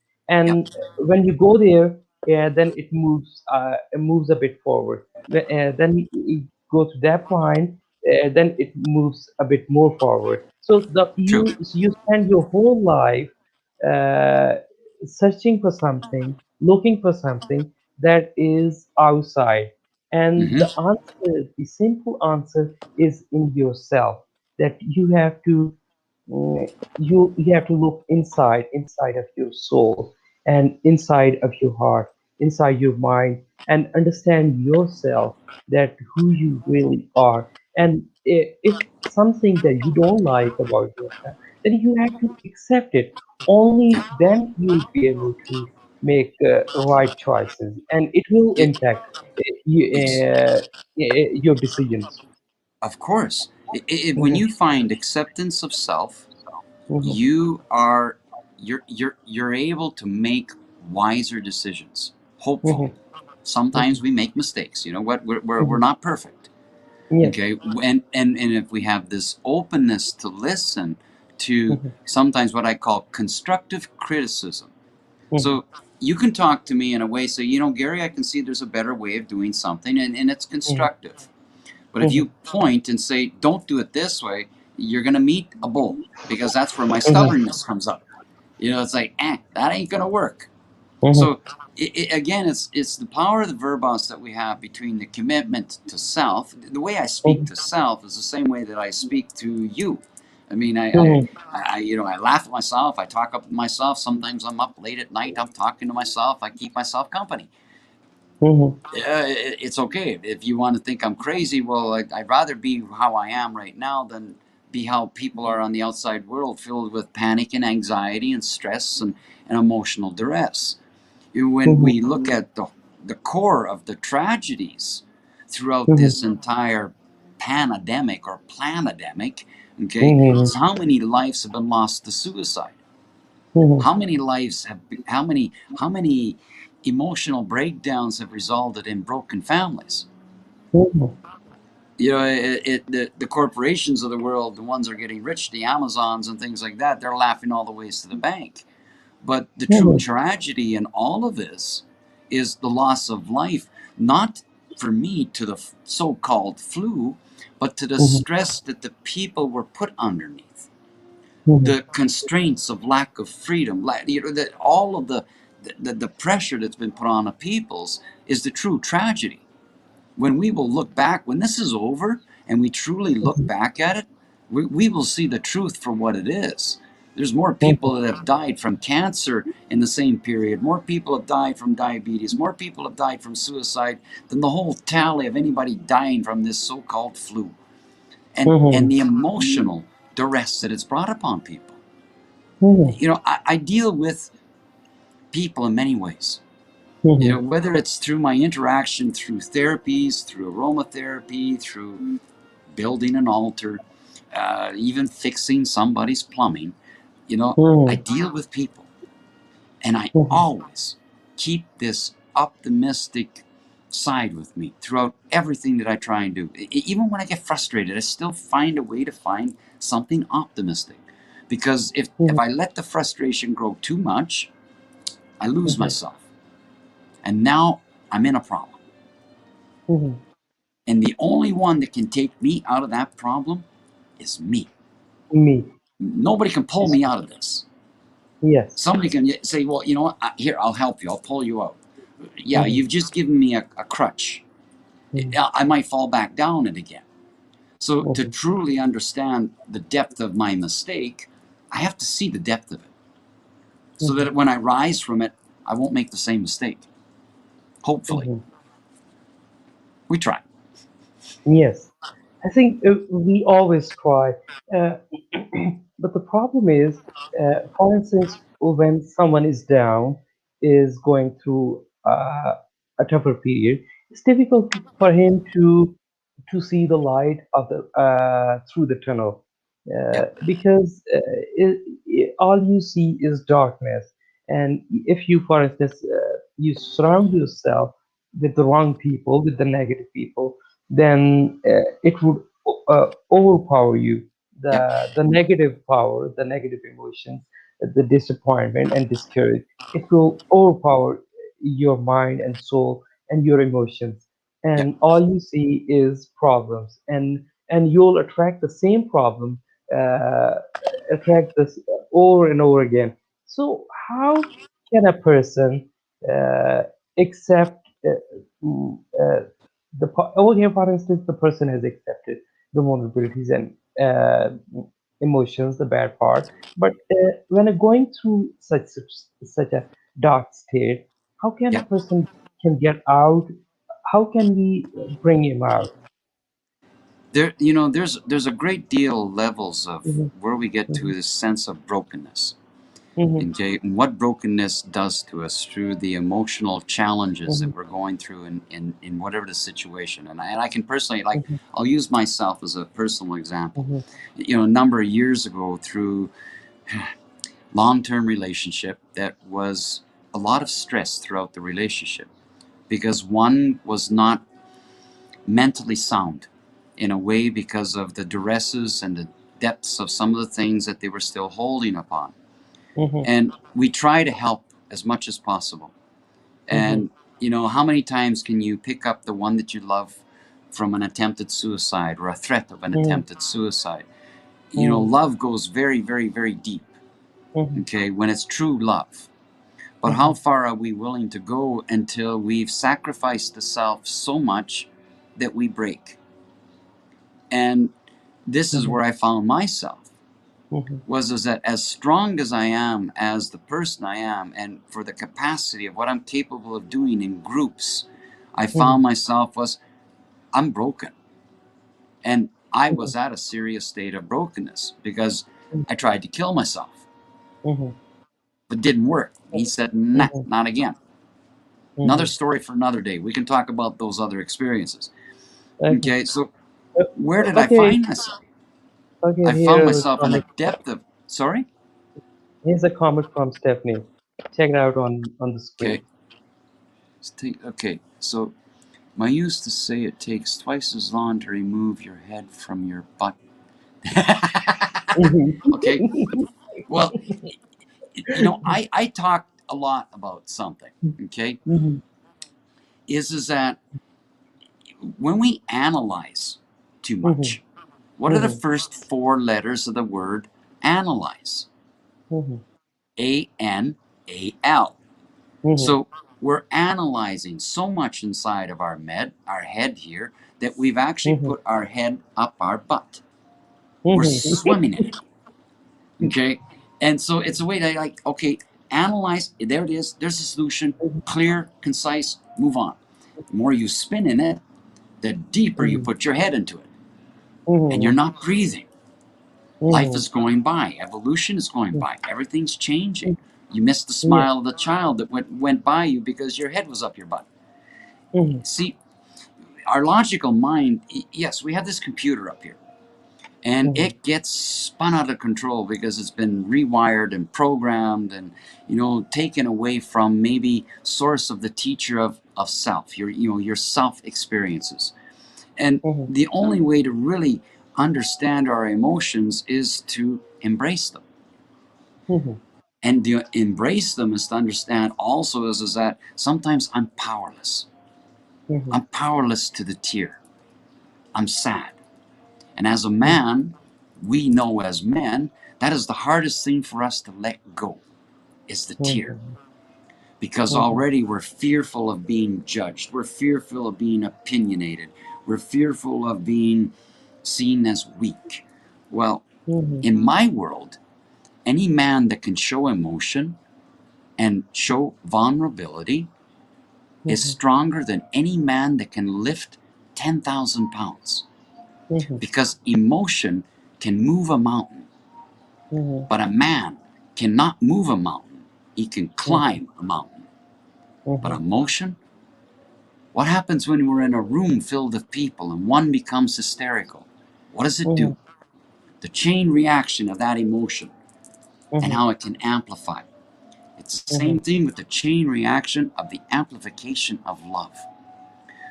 Yep. and when you go there, yeah, then it moves a bit forward. Then you go to that point, then it moves a bit more forward. So True. you spend your whole life uh, searching for something, looking for something that is outside, and Hmm. the simple answer is in yourself. That you have to you have to look inside of your soul, and inside of your heart, inside your mind, and understand yourself, that who you really are. And if something that you don't like about yourself, then you have to accept it. Only then you'll be able to make right choices, and it will It, impact ex- your decisions. of course. When Mhm, you find acceptance of self, mhm, you are you're able to make wiser decisions. Hopefully, mhm, sometimes mhm, we make mistakes. You know what? We're mhm. not perfect. Yes. Okay, and if we have this openness to listen to Mhm, sometimes what I call constructive criticism. mhm, So you can talk to me in a way, say, you know, Gary, I can see there's a better way of doing something, and it's mhm, constructive. But if mhm, you point and say, don't do it this way, you're going to meet a bull, because that's where my mhm, stubbornness comes up. You know, it's like, that ain't going to work. mhm, So again, it's the power of the verbos that we have between the commitment to self. The way I speak mhm, to self is the same way that I speak to you. I mean, mhm, you know, I laugh at myself. I talk up myself. Sometimes I'm up late at night. I'm talking to myself. I keep myself company. mhm, It's okay if you want to think I'm crazy. Well, I'd rather be how I am right now than be how people are on the outside world, filled with panic and anxiety and stress and emotional duress. When mhm, we look at the core of the tragedies throughout mhm, this entire pandemic or planademic, okay, mhm, is how many lives have been lost to suicide. mhm, How many lives have how many emotional breakdowns have resulted in broken families. mhm, You know, the corporations of the world, the ones that are getting rich, the Amazons and things like that, they're laughing all the ways to the bank. But the true mhm, tragedy in all of this is the loss of life, not for me to the so called flu, but to the mhm, stress that the people were put underneath. mhm, The constraints of lack of freedom, you know, that all of the pressure that's been put on the peoples is the true tragedy. When we will look back, when this is over, and we truly look mhm, back at it, we will see the truth for what it is. There's more mhm, people that have died from cancer in the same period. More people have died from diabetes. More people have died from suicide than the whole tally of anybody dying from this so-called flu. And mhm, the emotional duress that it's brought upon people. mhm, You know, I deal with people in many ways. You know, mhm, whether it's through my interaction through therapies, through aromatherapy, through building an altar, even fixing somebody's plumbing. You know, I mhm, deal with people, and I mhm, always keep this optimistic side with me throughout everything that I try and do. Even when I get frustrated, I still find a way to find something optimistic. Because if I let the frustration grow too much, I lose mhm, myself. And now I'm in a problem. mhm. And the only one that can take me out of that problem is me. Me. Nobody can pull me out of this. Yes. Somebody can say, well, you know what? Here, I'll help you. I'll pull you out. Yeah, Mhm, you've just given me a crutch. mhm, I might fall back down it again. So, to mhm, truly understand the depth of my mistake, I have to see the depth of it so mhm, that when I rise from it, I won't make the same mistake. Hopefully. mhm. We try. Yes. I think we always try. Uh, but the problem is, for instance, when someone is down, is going through a tougher period, it's difficult for him to see the light of the through the tunnel, Yeah. because all you see is darkness. And if you, for instance, you surround yourself with the wrong people, with the negative people, then it would overpower you. Yeah. The negative power, the negative emotions, the disappointment and discourage, it will overpower your mind and soul and your emotions, Yeah. and all you see is problems, and you'll attract the same problem, uh, attract this over and over again. So how can a person uh, accept mm, uh, over here, for instance, the person has accepted the vulnerabilities and emotions, the bad part, but when going through such a dark state, how can a Yeah. person can get out? How can we bring him out? There, there's a great deal levels of Mhm, where we get to mhm, this sense of brokenness. mhm, Okay, and what brokenness does to us through the emotional challenges mhm, that we're going through in whatever the situation. And I can personally, like, mhm, I'll use myself as a personal example. mhm, A number of years ago, through long-term relationship that was a lot of stress throughout the relationship because one was not mentally sound in a way because of the duresses and the depths of some of the things that they were still holding upon. mhm, And we try to help as much as possible. mhm, And, how many times can you pick up the one that you love from an attempted suicide or a threat of an mhm, attempted suicide? mhm, Love goes very, very, very deep, mhm, okay, when it's true love. But how mhm, far are we willing to go until we've sacrificed the self so much that we break? And this is mhm, where I found myself mhm, was is that as strong as I am as the person I am and for the capacity of what I'm capable of doing in groups, I mhm, found myself was I'm broken. And I mhm, was at a serious state of brokenness because I tried to kill myself, mhm, but didn't work. He said, nah, mhm, not again. Another mhm. story for another day. We can talk about those other experiences. Okay. Okay, so Uh, where did I okay. find myself? Okay. I found Here is a myself in a comment. depth of, sorry? Here's a comment from Stephanie. Check it out on the Okay, screen. okay, so I used to say it takes twice as long to remove your head from your butt. Mhm, Okay, well, I talked a lot about something, okay, mhm, is that when we analyze too mhm, much, what are the mhm, first four letters of the word analyze? mhm, ANAL. mhm, So we're analyzing so much inside of our head here, that we've actually mhm, put our head up our butt. We're mhm, swimming in it. Okay. And so it's a way to, like, okay, analyze. There it is. There's a solution. Clear, concise, move on. The more you spin in it, the deeper you mhm, put your head into it. And you're mhm, not breathing. Life mhm, is going by. Evolution is going by. Everything's changing. mhm. You missed the Yeah. smile of the child that went by you because your head was up your butt. Mhm, See, our logical mind, yes, we have this computer up here, and mhm, it gets spun out of control because it's been rewired and programmed and taken away from maybe source of the teacher of self, your self experiences. And mhm, the only way to really understand our emotions is to embrace them. mhm, And to embrace them is to understand also is that sometimes I'm powerless. mhm, I'm powerless to the tear. I'm sad. And as a mhm, man, we know as men, that is the hardest thing for us to let go, is the tear. mhm, Because mhm, already we're fearful of being judged. We're fearful of being opinionated. We're fearful of being seen as weak. Well, mhm, in my world, any man that can show emotion and show vulnerability is mhm, stronger than any man that can lift 10,000 pounds. mhm, Because emotion can move a mountain. mhm, But a man cannot move a mountain, he can mhm, climb a mountain. But mhm, emotion, what happens when we're in a room filled with people and one becomes hysterical? What does it do? mhm, The chain reaction of that emotion and mhm, how it can amplify. It's the same mhm, thing with the chain reaction of the amplification of love.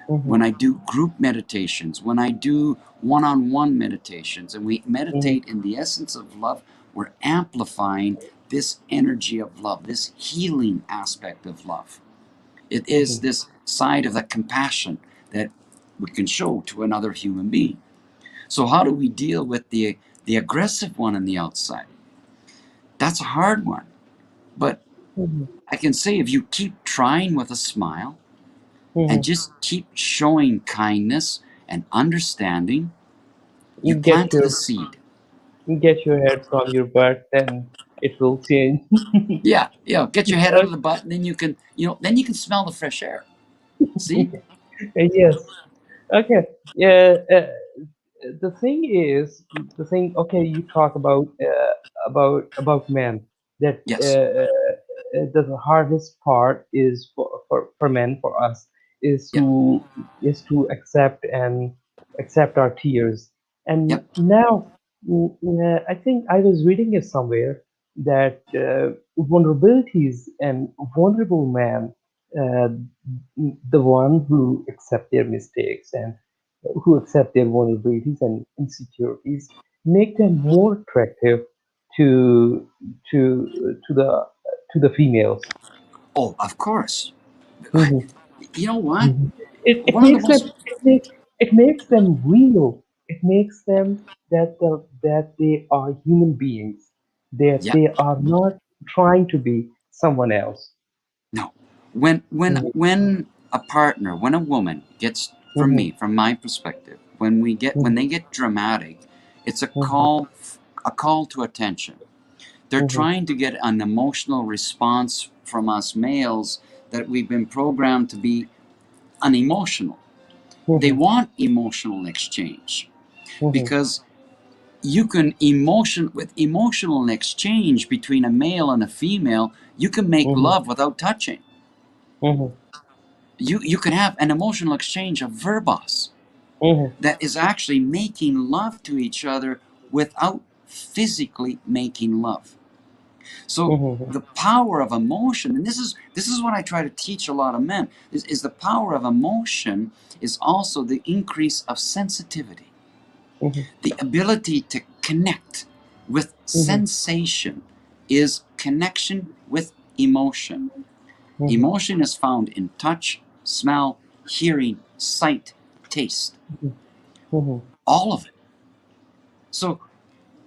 mhm, When I do group meditations, when I do one on one meditations, and we mhm, meditate in the essence of love, we're amplifying this energy of love, this healing aspect of love. It is mhm, this side of the compassion that we can show to another human being. So, how do we deal with the aggressive one on the outside? That's a hard one. But mhm, I can say if you keep trying with a smile and mhm. just keep showing kindness and understanding, you You get planted a your seed. you get your head from your butt, then it will change. Yeah, yeah. Get your head out Okay. of the butt, and then you can, then you can smell the fresh air. See? Yes. Okay. Yeah. The thing is, the thing. Okay, you talk about men that Yes. the hardest part is for men, for us, is Yep. to accept our tears. And Yep. now, I think I was reading it somewhere that vulnerabilities and vulnerable men, uh, the one who accept their mistakes and who accept their vulnerabilities and insecurities, make them more attractive to to the females. Oh, of course. Mhm, You know what? mhm. It One of the makes them most. it makes them real. It makes them that they are human beings. That Yeah. they are not trying to be someone else. No. When when Mhm, when a partner, when a woman gets, from mhm, me, from my perspective, when mhm, they get dramatic, it's a mhm, call to attention. They're mhm, trying to get an emotional response from us males that we've been programmed to be unemotional. They mhm, want emotional exchange mhm, because you can with emotional exchange between a male and a female, you can make mhm, love without touching. mhm, You can have an emotional exchange of verbos mhm, that is actually making love to each other without physically making love. So mhm, the power of emotion, and this is what I try to teach a lot of men, is the power of emotion is also the increase of sensitivity, mhm, the ability to connect with mhm, sensation is connection with emotion. mhm, Emotion is found in touch, smell, hearing, sight, taste, mhm, mhm, all of it. So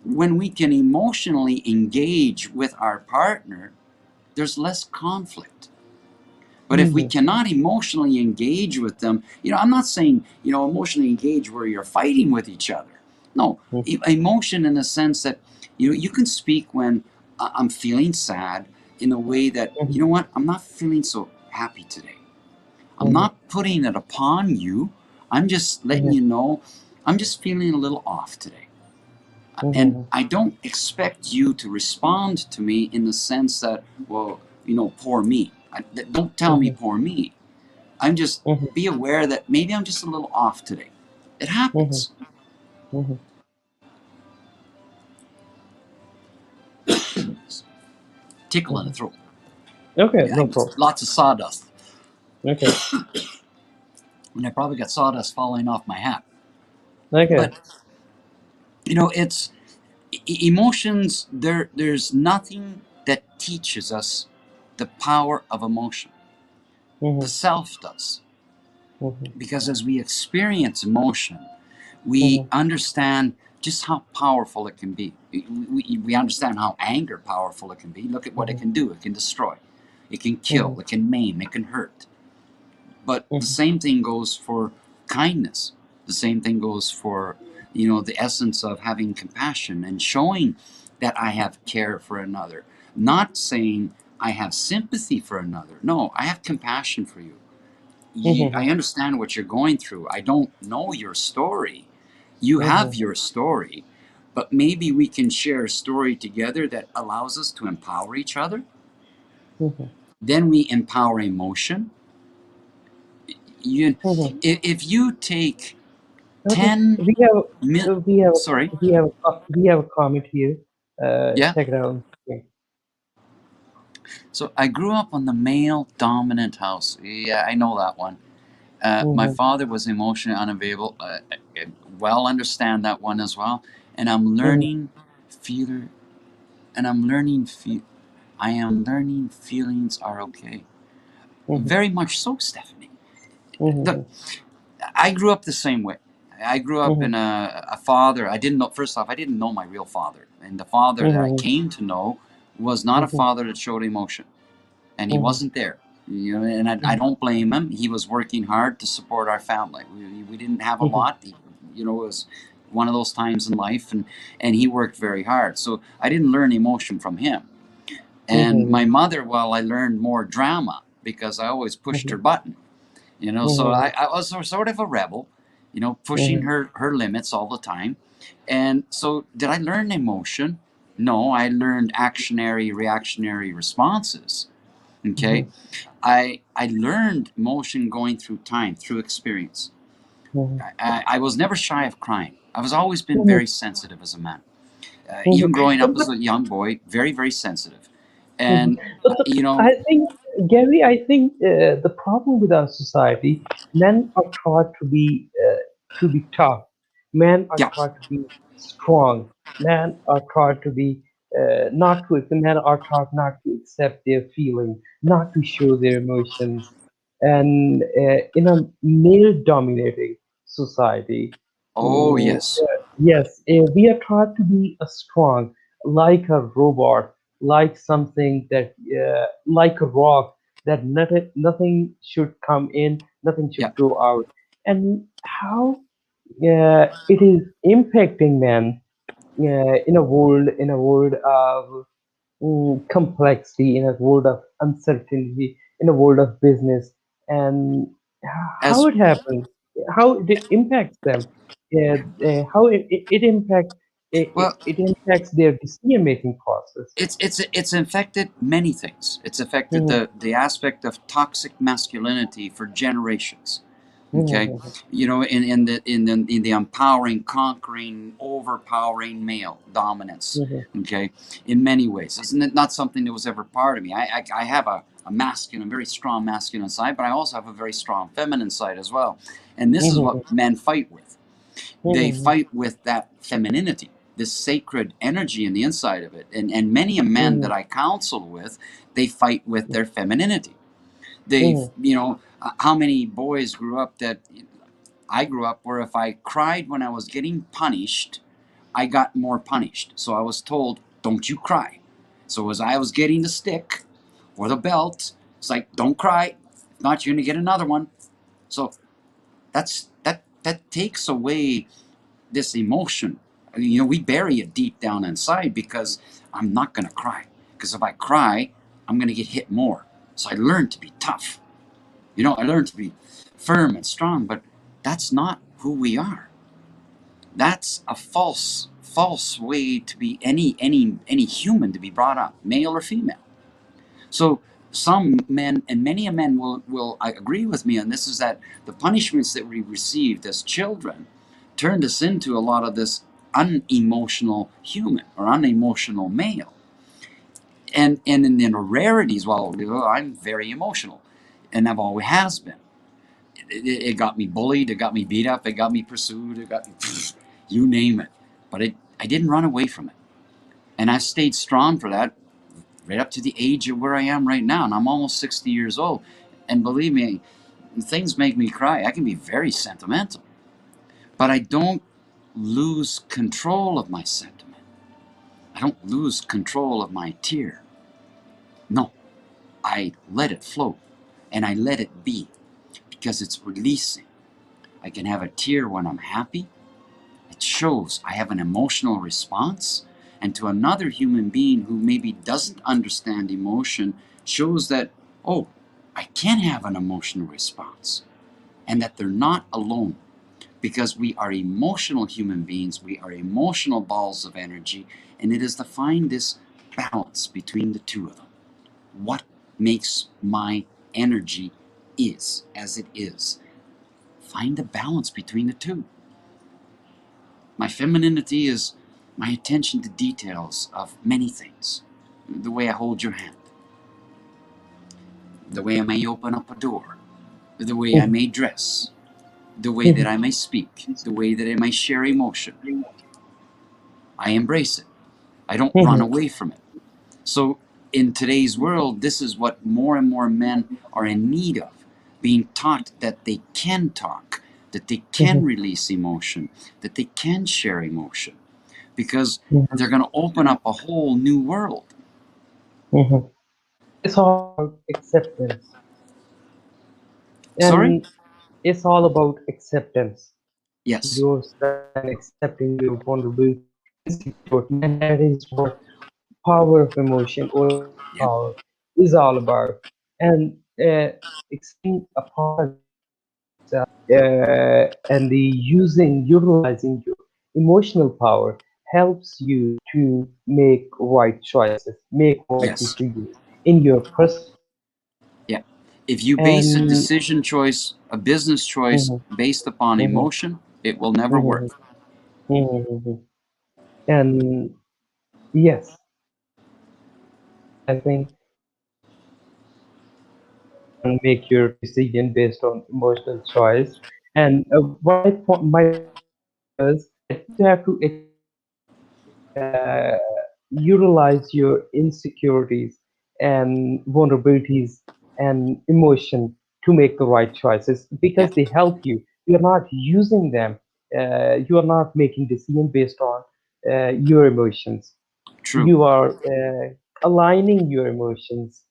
when we can emotionally engage with our partner, there's less conflict. But if we mhm, cannot emotionally engage with them, I'm not saying, emotionally engage where you're fighting with each other. No, emotion in the sense that, you can speak when I'm feeling sad in a way that, mhm, you know what, I'm not feeling so happy today. I'm mhm, not putting it upon you. I'm just letting mhm, you know I'm just feeling a little off today. And mhm, I don't expect you to respond to me in the sense that, well, poor me. Don't tell me mhm, poor me. I'm just, mhm, be aware that maybe I'm just a little off today. It mhm, happens. mhm, Tickle in the mhm. throat. Okay, Yeah, no problem. lots of sawdust. Okay, And I probably got sawdust falling off my hat. okay. But, it's emotions. There's nothing that teaches us the power of emotion. The Mhm, self does. mhm, Because as we experience emotion, we mhm, understand just how powerful it can be. We understand how anger powerful it can be. Look at what it mhm, can do. It can destroy, it can kill, mhm, it can maim, it can hurt. But the mhm, same thing goes for kindness. The same thing goes for, the essence of having compassion and showing that I have care for another. Not saying I have sympathy for another. No, I have compassion for you. I mhm, understand what you're going through. I don't know your story. You have mhm, your story, but maybe we can share a story together that allows us to empower each other. mhm, Then we empower emotion. You, Mm-hmm. if you take Okay. 10 We have mil, uh, we have sorry, we have a comment here. yeah. Check it out. Yeah. So I grew up on the male dominant house. Yeah, I know that one. My Mm-hmm. father was emotionally unavailable. I well understand that one as well. And I'm Mm-hmm. learning feeler, and I'm learning I am learning feelings are okay. Mm-hmm. Very much so, Stephanie. Look, Mm-hmm. I grew up the same way. I grew up Mm-hmm. in a father. I didn't know. First off, I didn't know my real father, and the father that I Mm-hmm. came to know was not a Mm-hmm. father that showed emotion, and he Mm-hmm. wasn't there. You know, and I don't blame him. He was working hard to support our family. We didn't have a Mm-hmm. lot. You know, it was one of those times in life, and he worked very hard. So I didn't learn emotion from him. And Mm-hmm. my mother, well, I learned more drama because I always pushed her button. You know, so Mm-hmm. I was sort of a rebel, you know, pushing Mm-hmm. her limits all the time. And so, did I learn emotion? No, I learned actionary, reactionary responses. Okay, Mm-hmm. I learned emotion going through time, through experience. I was never shy of crying. I was always been Mm-hmm. very sensitive as a man. Even Mm-hmm. growing up But as a young boy, very, very sensitive. Mhm. And, But you know, I think, Gary, I think the problem with our society, men are taught to be tough. Men are yeah, taught to be strong. Men are taught to be not to. Men are taught not to accept their feelings, not to show their emotions. And in a male-dominating society, oh, mm, yes. yes, we are taught to be a strong, like a robot, like something that, like a rock, that nothing should come in, nothing Yeah. should go out. And how it is impacting men in a world of complexity, in a world of uncertainty, in a world of business, and how As it happens, how it impacts them, how it impacts well, it impacts their decision making process. it's affected many things. It's affected Mhm, the aspect of toxic masculinity for generations. Okay, mhm, you know, in the empowering, conquering, overpowering male dominance. mhm, Okay, in many ways, isn't it not something that was ever part of me? I have a masculine, very strong masculine side, but I also have a very strong feminine side as well. And this is mhm, what men fight with. They mhm, fight with that femininity, this sacred energy in the inside of it. And many a men that mhm, I counsel with, they fight with mhm, their femininity. They've, mhm, you know, how many boys grew up that I grew up where if I cried when I was getting punished, I got more punished. So I was told, don't you cry. So as I was getting the stick or the belt, it's like, don't cry. If not, you're going to get another one. So that takes away this emotion. You know, we bury it deep down inside because I'm not going to cry. Because if I cry, I'm going to get hit more. So I learned to be tough. You know, I learned to be firm and strong, but that's not who we are. That's a false way to be any human to be brought up, male or female. So some men and many men will agree with me on this is that the punishments that we received as children turned us into a lot of this unemotional human or unemotional male. And in the rarities, well, I'm very emotional, and I've always has been. It got me bullied, it got me beat up, it got me pursued, it got me, you name it. But I didn't run away from it, and I stayed strong for that right up to the age of where I am right now, and I'm almost 60 years old. And believe me, things make me cry. I can be very sentimental, but I don't lose control of my sentiment. I don't lose control of my tear. No, I let it flow and I let it be because it's releasing. I can have a tear when I'm happy. It shows I have an emotional response. And to another human being who maybe doesn't understand emotion, shows that, oh, I can have an emotional response and that they're not alone because we are emotional human beings. We are emotional balls of energy. And it is to find this balance between the two of them. What makes my energy is as it is. Find the balance between the two. My femininity is my attention to details of many things. The way I hold your hand, the way I may open up a door, the way I may dress, the way that I may speak, the way that I may share emotion. I embrace it. I don't run away from it. So, in today's world, this is what more and more men are in need of, being taught that they can talk, that they can release emotion, that they can share emotion, because they're going to open up a whole new world. It's all about acceptance, Sorry? and it's all about acceptance, accepting Yes. yourself and accepting your vulnerability, insecurity, and that is what power of emotion or emotional Yep. power is all about. And accepting a part of yourself and the utilizing your emotional power helps you to make right choices, make right Yes. decisions in your personal life. Yeah. If you base a And decision choice, a business choice mhm, based upon mhm, emotion, it will never mhm, work. mhm, mhm. And yes, I think you can make your decision based on emotional choice. And my point was that you have to uh, utilize your insecurities and vulnerabilities and emotion to make the right choices Yeah. because they help you. You're not using them. You are not making decision based on your emotions. True. You are aligning your emotions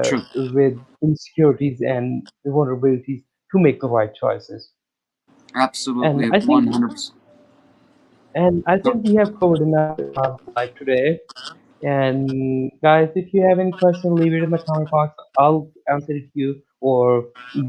True. with insecurities and vulnerabilities to make the right choices. And Absolutely I think 100%. we have covered enough in our life today. And guys, if you have any question, leave it in the comment box. I'll answer it to you, or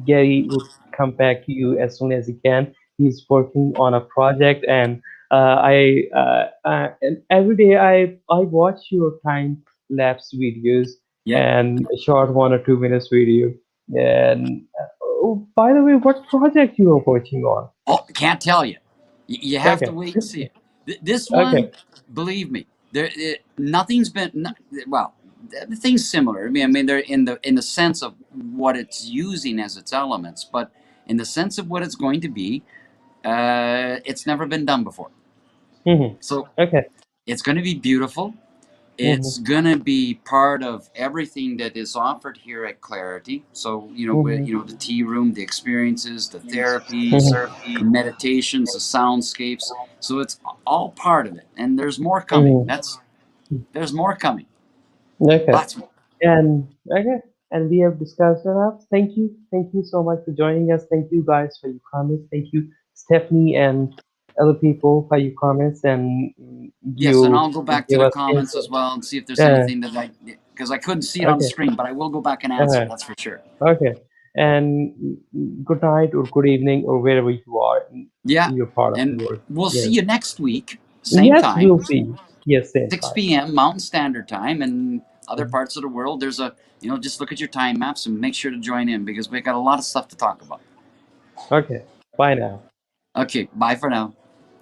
Gary will come back to you as soon as he can. He's working on a project, and and every day I watch your time lapse videos Yeah. and a short 1 or 2 minutes video. And oh, by the way, what project you are working on? Oh, can't tell you. You have to Okay, wait and see it. This one, okay. believe me, nothing's been well. The thing's similar. I mean, they're in the sense of what it's using as its elements, but in the sense of what it's going to be, it's never been done before. Hmm. So Okay. it's going to be beautiful. Hmm. It's gonna be part of everything that is offered here at Clarity. So Hmm. the tea room, the experiences, the therapies, Hmm. the meditations, the soundscapes. So it's all part of it, and there's more coming. Hmm. There's more coming. Okay. Lots more. Okay, and we have discussed enough. Thank you so much for joining us. Thank you guys for your comments. Thank you, Stephanie and other people for your comments, and Yes, and you I'll go back to give the us comments as insight. well and see if there's Uh, anything that because I couldn't see it on the okay, screen, but I will go back and answer. uh, That's for sure. okay, and good night or good evening or wherever you are Yeah, in your part of the and world. we'll see Yes, you next week, same yes, time. we'll see. Yes, same time. 6 p.m. Mountain Standard Time, and other Mhm. parts of the world, there's just look at your time maps and make sure to join in because we got a lot of stuff to talk about. Okay, bye now. Okay, bye for now.